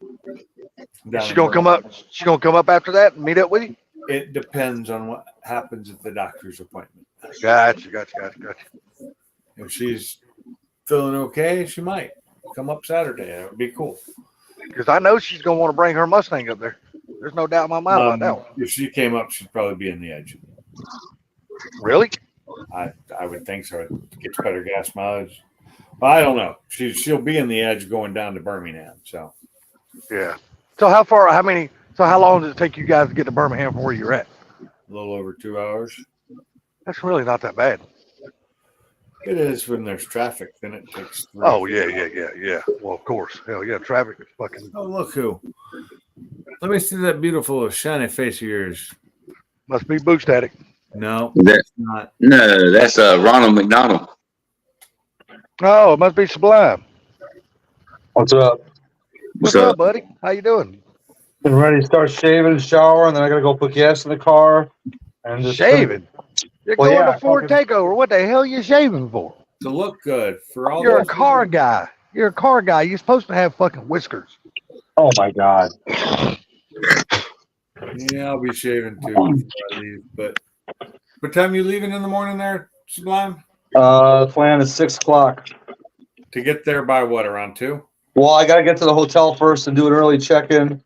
She's gonna come up. She's gonna come up after that and meet up with you. It depends on what happens at the doctor's appointment. Gotcha. If she's feeling okay, she might come up Saturday. That would be cool. Because I know she's gonna want to bring her Mustang up there. There's no doubt in my mind about that one. If she came up, she'd probably be in the Edge. Really? I would think so. It gets better gas mileage. Well, I don't know. She'll be in the Edge going down to Birmingham. So yeah. So how long does it take you guys to get to Birmingham from where you're at? A little over 2 hours. That's really not that bad. It is when there's traffic. Then it takes 3. Oh yeah. Well, of course. Hell yeah, traffic is fucking. Oh, look who! Let me see that beautiful shiny face of yours. Must be Boost Static. No, that's not. No, that's Ronald McDonald. Oh, it must be Sublime. What's up? What's up, buddy? How you doing? Been ready to start shaving, shower, and then I gotta go put gas in the car. And just shaving? You're going to Ford Takeover. What the hell are you shaving for? To look good for all. You're a car guy. You're supposed to have fucking whiskers. Oh my god. Yeah, I'll be shaving too before I leave. But what time are you leaving in the morning there, Sublime? Plan is 6 o'clock. To get there by what, around 2? Well, I gotta get to the hotel first and do an early check-in.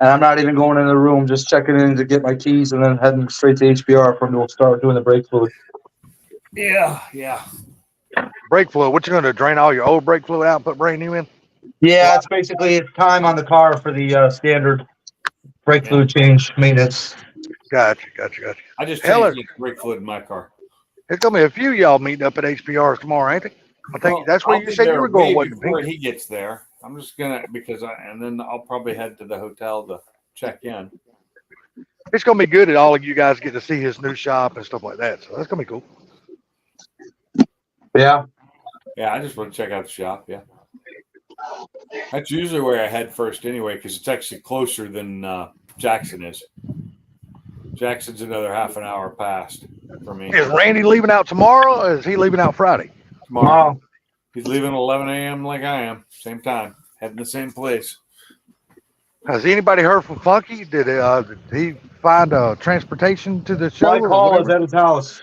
And I'm not even going in the room, just checking in to get my keys and then heading straight to HBR for we'll start doing the brake fluid. Yeah. Brake fluid. What you gonna do? Drain all your old brake fluid out and put brand new in? Yeah, it's basically time on the car for the standard brake fluid change maintenance. Gotcha. I just changed the brake fluid in my car. There's gonna be a few y'all meeting up at HPR tomorrow, ain't they? I think that's where you said you were going. Before he gets there, I'm just gonna and then I'll probably head to the hotel to check in. it's gonna be good that all of you guys get to see his new shop and stuff like that. So that's gonna be cool. Yeah. Yeah, I just want to check out the shop. Yeah. That's usually where I head first anyway, because it's actually closer than Jackson is. Jackson's another half an hour past for me. Is Randy leaving out tomorrow, or is he leaving out Friday? Tomorrow. He's leaving at 11 a.m. like I am. Same time. Heading the same place. Has anybody heard from Funky? Did he find transportation to the show? Mike Hall is at his house.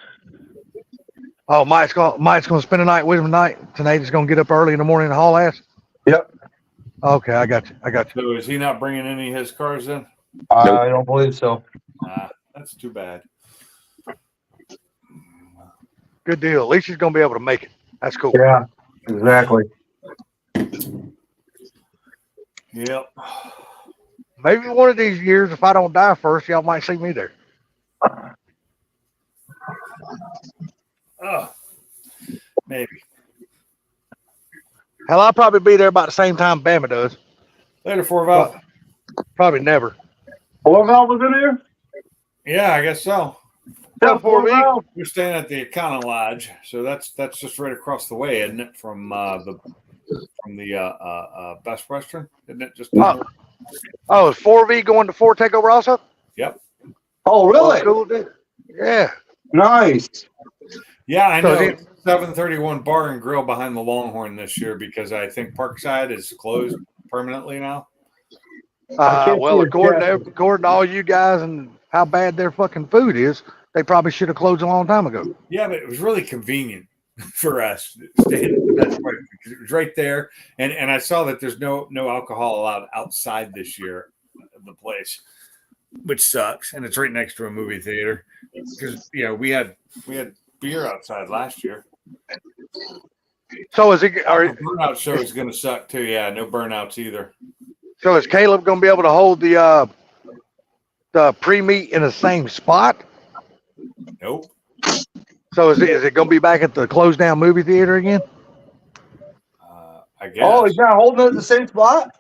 Oh, Mike's gonna spend a night with him tonight. Tonight he's gonna get up early in the morning and haul ass. Yep. Okay, I got you. So is he not bringing any of his cars in? I don't believe so. That's too bad. Good deal. At least he's gonna be able to make it. That's cool. Yeah, exactly. Yep. Maybe one of these years, if I don't die first, y'all might see me there. Oh, maybe. Hell, I'll probably be there about the same time Bama does. Later, Forval. Probably never. Orval was in here? Yeah, I guess so. Yeah, Forval. We're staying at the Econo Lodge, so that's just right across the way, isn't it? From the Best Western, isn't it? Just Oh, is 4V going to 4 Takeover also? Yep. Oh, really? Cool, dude. Yeah. Nice. Yeah, I So know. 731 Bar and Grill behind the Longhorn this year because I think Parkside is closed permanently now. Well, according to all you guys and how bad their fucking food is, they probably should have closed a long time ago. Yeah, but it was really convenient for us staying at the Best Western because it was right there, and I saw that there's no alcohol allowed outside this year of the place, which sucks, and it's right next to a movie theater because we had beer outside last year. So is it? The burnout show is going to suck too. Yeah, no burnouts either. So is Caleb going to be able to hold the pre-meet in the same spot? Nope. So is it going to be back at the closed down movie theater again? I guess. Oh, he's not holding it at the same spot?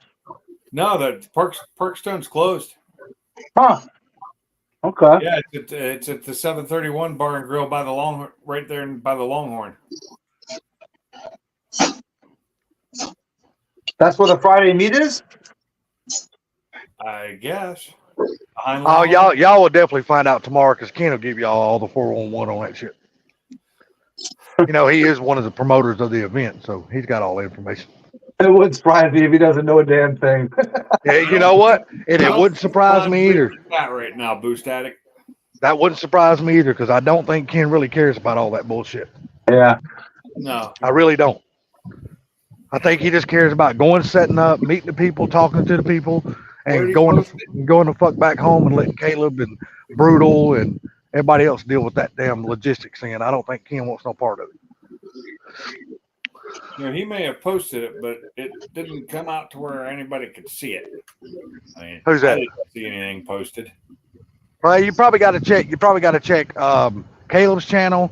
No, the Parkstone's closed. Huh. Okay. Yeah, it's at the 731 Bar and Grill by the Longhorn, right there by the Longhorn. That's where the Friday meet is? I guess. Oh, y'all will definitely find out tomorrow because Ken will give y'all all the 411 on that shit. He is one of the promoters of the event, so he's got all the information. It would surprise me if he doesn't know a damn thing. Yeah, you know what? It wouldn't surprise me either. That right now, Boost Addict. That wouldn't surprise me either because I don't think Ken really cares about all that bullshit. Yeah. No. I really don't. I think he just cares about going, setting up, meeting the people, talking to the people, and going to fuck back home and letting Caleb and Brutal and everybody else deal with that damn logistics thing. I don't think Ken wants no part of it. He may have posted it, but it didn't come out to where anybody could see it. I mean, Who's that? I didn't see anything posted. Well, you probably got to check. Caleb's channel,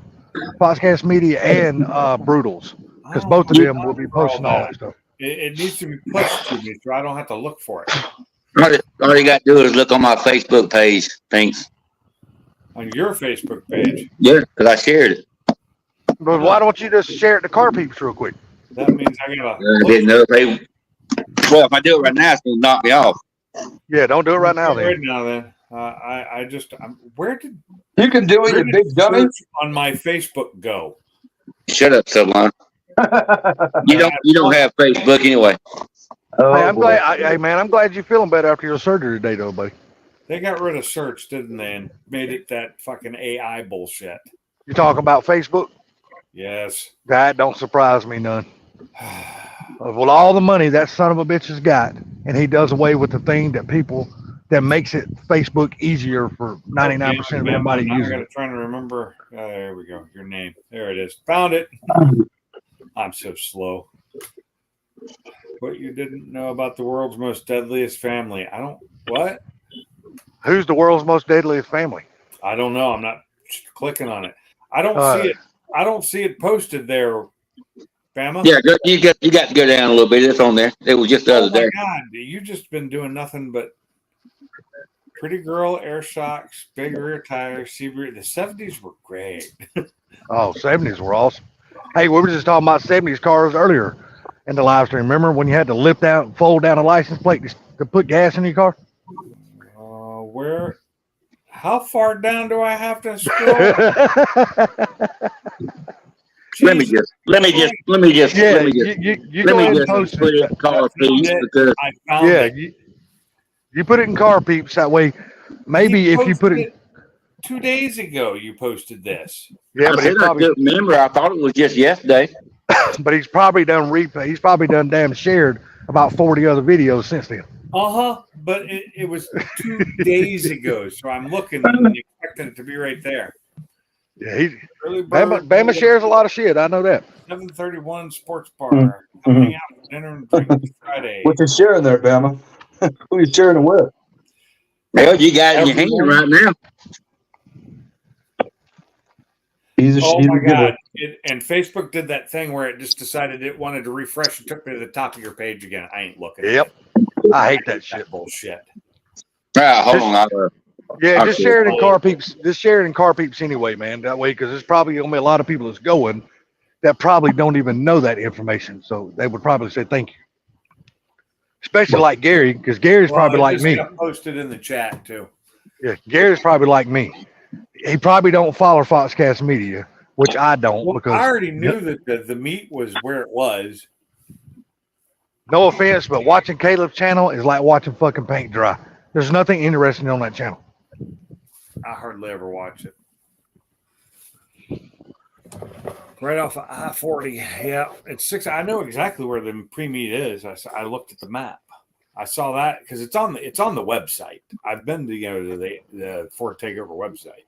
Podcast Media, and Brutal's because both of them will be posting all that stuff. It needs to be pushed to me, so I don't have to look for it. All you got to do is look on my Facebook page. Thanks. On your Facebook page. Yeah, because I shared it. But why don't you just share it to Car Peeps real quick? That means I gotta. I didn't know if I do it right now, it's gonna knock me off. Yeah, don't do it right now then. Right now, then. Where did You can do it, you big dummy. search on my Facebook go? Shut up, Sublime. You don't have Facebook anyway. Oh, Hey, I'm boy. glad. I'm glad you're feeling better after your surgery today, though, buddy. They got rid of search, didn't they? And made it that fucking AI bullshit. You talking about Facebook? Yes. That don't surprise me none. With all the money that son of a bitch has got, and he does away with the thing that makes it Facebook easier for 99% of everybody Now I using gotta it. try to remember. There we go. Your name. There it is. Found it. I'm so slow. What you didn't know about the world's most deadliest family? What? Who's the world's most deadliest family? I don't know. I'm not clicking on it. I don't see it. I don't see it posted there, Bama. Yeah, you got to go down a little bit. It's on there. It was just the other day. God, you just been doing nothing but Pretty girl, air shocks, big rear tires, Sebring. The 70s were great. Oh, 70s were awesome. Hey, we were just talking about 70s cars earlier in the live stream. Remember when you had to lift out, fold down a license plate to put gas in your car? Where? How far down do I have to scroll? Let me just Yeah, you go ahead and post put it it. car piece because I found Yeah, it. you put it in car peeps. That way, maybe He if you put it. 2 days ago, you posted this. Yeah, I but said he's I probably, couldn't remember. I thought it was just yesterday. but he's probably done replay. He's probably done damn shared about 40 other videos since then. But it was 2 days ago, so I'm looking and expecting it to be right there. Yeah, Early bird, Bama shares a lot of shit. I know that. 731 Sports Bar. Come hang out for dinner and drink Friday. What you sharing there, Bama? Who you sharing it with? Well, you got it in your hand right now. Oh my God. And Facebook did that thing where it just decided it wanted to refresh and took me to the top of your page again. I ain't looking. Yep. I hate that shit. Bullshit. Hold on. Yeah, just share it in car peeps. Just share it in car peeps anyway, man. That way, because there's probably gonna be a lot of people that's going that probably don't even know that information. So they would probably say thank you. Especially like Gary, because Gary's probably like me. Got posted in the chat too. Yeah, Gary's probably like me. He probably don't follow Foxcast Media, which I don't because I already knew that the meat was where it was. No offense, but watching Caleb's channel is like watching fucking paint dry. There's nothing interesting on that channel. I hardly ever watch it. Right off of I-40. Yeah, it's 6. I know exactly where the pre-meet is. I looked at the map. I saw that because it's on the website. I've been to the Ford Takeover website.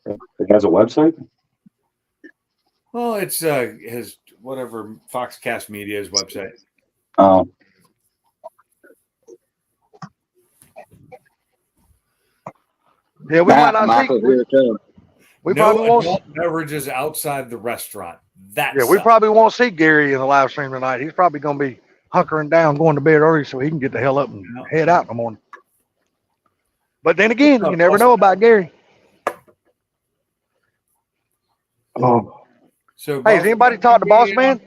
It has a website? Well, it's his whatever Foxcast Media's website. Oh. Yeah, we might not see. We probably won't. Beverages outside the restaurant. We probably won't see Gary in the live stream tonight. He's probably going to be hunkering down, going to bed early so he can get the hell up and head out in the morning. But then again, you never know about Gary. Oh. So, hey, has anybody talked to Boss Man?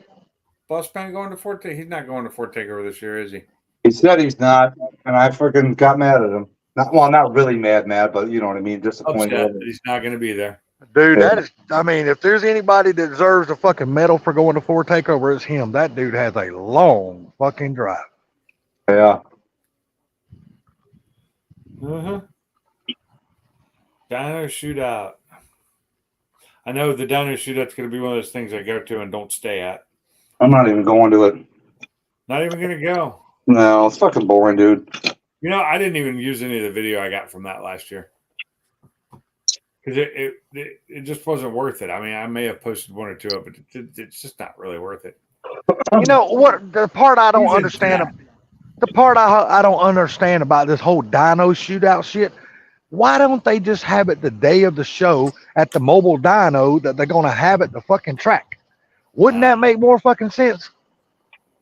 Boss Man going to Ford Takeover? He's not going to Ford Takeover this year, is he? He said he's not, and I freaking got mad at him. Not really mad, but you know what I mean. Disappointed. Upset that he's not going to be there. Dude, that is, I mean, if there's anybody that deserves a fucking medal for going to Ford Takeover, it's him. That dude has a long fucking drive. Yeah. Dino Shootout. I know the Dino Shootout's going to be one of those things I go to and don't stay at. I'm not even going to it. Not even going to go. No, it's fucking boring, dude. You know, I didn't even use any of the video I got from that last year. Because it just wasn't worth it. I mean, I may have posted one or two of it, but it's just not really worth it. You know what? The part I don't understand. The part I don't understand about this whole Dino Shootout shit. Why don't they just have it the day of the show at the mobile dyno that they're gonna have at the fucking track? Wouldn't that make more fucking sense?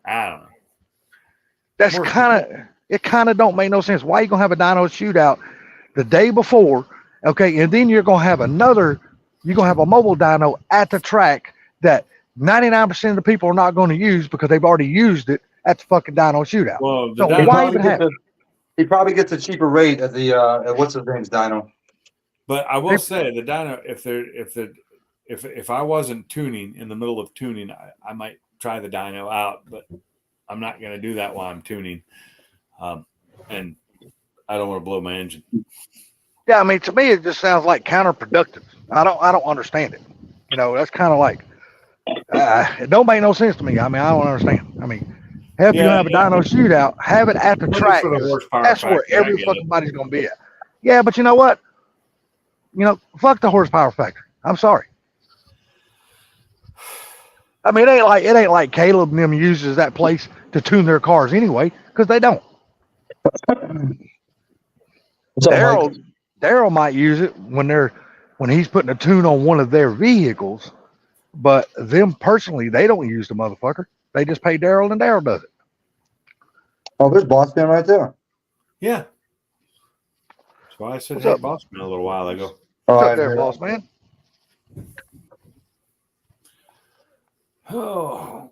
I don't know. That's kind of don't make no sense. Why are you gonna have a dyno shootout the day before? Okay, and then you're gonna have a mobile dyno at the track that 99% of the people are not going to use because they've already used it at the fucking dyno shootout. Well, so why even have it? He probably gets a cheaper rate at the at what's his name's dyno. But I will say the dyno, if I wasn't tuning in the middle of tuning, I might try the dyno out, but I'm not going to do that while I'm tuning, and I don't want to blow my engine. Yeah, I mean, to me, it just sounds like counterproductive. I don't understand it. You know, that's kind of like it don't make no sense to me. I mean, I don't understand. I mean, if you have a dyno shootout, have it at the track. That's where every fucking body's going to be at. Yeah, but you know what? You know, fuck the horsepower factor. I'm sorry. I mean, it ain't like Caleb and them uses that place to tune their cars anyway, because they don't. Daryl might use it when he's putting a tune on one of their vehicles, but them personally, they don't use the motherfucker. They just pay Daryl and Daryl does it. Oh, there's Boss Man right there. Yeah. So I said, What's "Hey, up? boss man," a little while ago. All What's right, up there, here. boss man? Oh,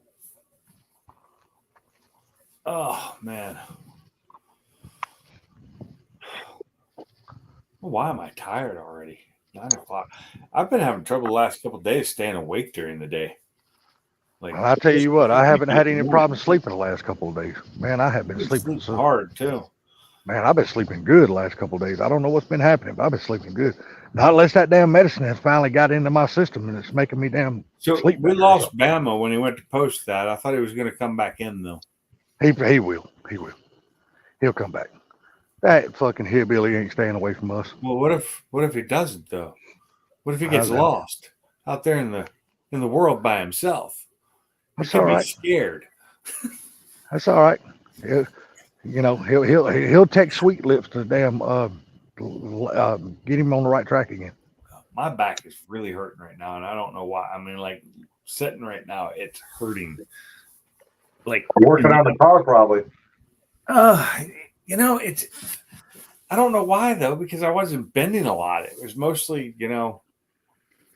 oh man. Well, why am I tired already? 9 o'clock. I've been having trouble the last couple of days staying awake during the day. Like I'll tell you what, I haven't had any sleeping problems sleeping the last couple of days. Man, I have been sleeping so. hard too. Man, I've been sleeping good the last couple of days. I don't know what's been happening, but I've been sleeping good. Not unless that damn medicine has finally got into my system and it's making me damn So sleep we better or lost something. Bama when he went to post that. I thought he was going to come back in though. He will. He will. He'll come back. That fucking hillbilly ain't staying away from us. Well, what if he doesn't though? What if he gets How's that? lost out there in the world by himself? He That's could all be right. scared. That's all right. He'll take Sweet Lips to damn get him on the right track again. My back is really hurting right now, and I don't know why. I mean, like sitting right now, it's hurting. Like Working on the car, probably. it's. I don't know why though, because I wasn't bending a lot. It was mostly,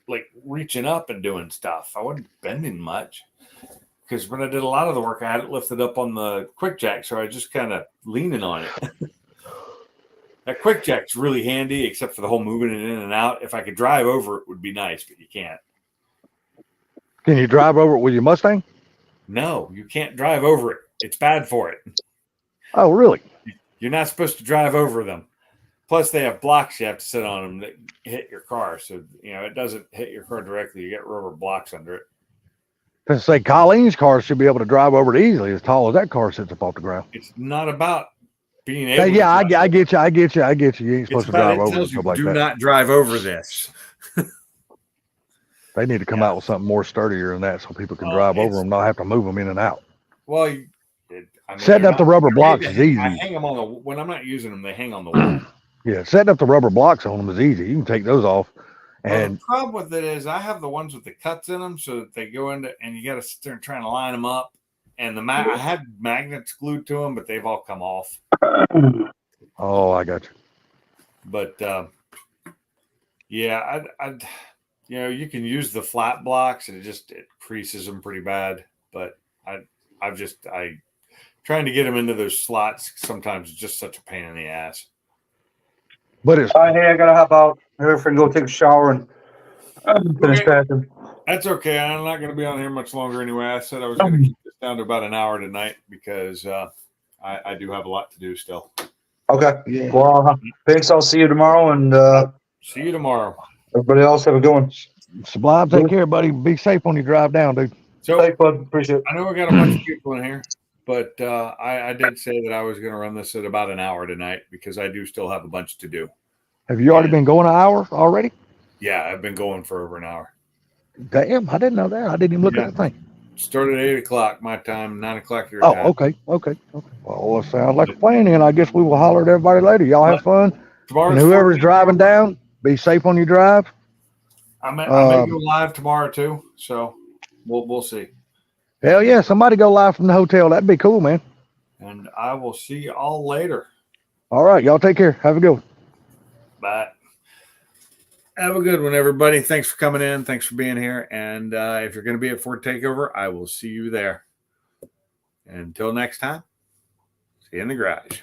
like reaching up and doing stuff. I wasn't bending much because when I did a lot of the work, I had it lifted up on the quick jack, so I was just kind of leaning on it. That quick jack's really handy, except for the whole moving it in and out. If I could drive over it, would be nice, but you can't. Can you drive over it with your Mustang? No, you can't drive over it. It's bad for it. Oh, really? You're not supposed to drive over them. Plus, they have blocks you have to sit on them that hit your car. So, it doesn't hit your car directly. You get rubber blocks under it. To say Colleen's car should be able to drive over it easily as tall as that car sits up off the ground. It's not about being able to. Yeah, I get you. You ain't It's supposed to about drive it over it tells you stuff like do that. not drive over this. They need to come out with something more sturdier than that so people can drive over them, not have to move them in and out. Well, setting up the rubber blocks is easy. I hang them on the when I'm not using them. They hang on the wall. Yeah, setting up the rubber blocks on them is easy. You can take those off. And the problem with it is I have the ones with the cuts in them, so that they go into, and you got to sit there and try to line them up. And I had magnets glued to them, but they've all come off. Oh, I got you. But yeah, you can use the flat blocks, and it creases them pretty bad. But I trying to get them into those slots sometimes is just such a pain in the ass. But it's hey, I gotta hop out. Here for go take a shower and finish packing. That's okay. I'm not going to be on here much longer anyway. I said I was going to keep this down to about an hour tonight because I do have a lot to do still. Okay. Yeah. Well, thanks. I'll see you tomorrow, and see you tomorrow. Everybody else have a good one. Sublime, take care, buddy. Be safe when you drive down, dude. So, thanks, bud. Appreciate it. I know we got a bunch of people in here, but I did say that I was going to run this at about an hour tonight because I do still have a bunch to do. Have you already been going an hour already? Yeah, I've been going for over an hour. Damn, I didn't know that. I didn't even look at the thing. Started at 8 o'clock my time, 9 o'clock your time. time. Okay. Well, it sounds like a plan, and I guess we will holler at everybody later. Y'all have fun. And whoever's driving down, be safe on your drive. I may go live tomorrow too, so we'll see. Hell yeah, somebody go live from the hotel. That'd be cool, man. And I will see you all later. All right, y'all take care. Have a good one. Bye. Have a good one, everybody. Thanks for coming in. Thanks for being here. And if you're going to be at Ford Takeover, I will see you there. Until next time, see you in the garage.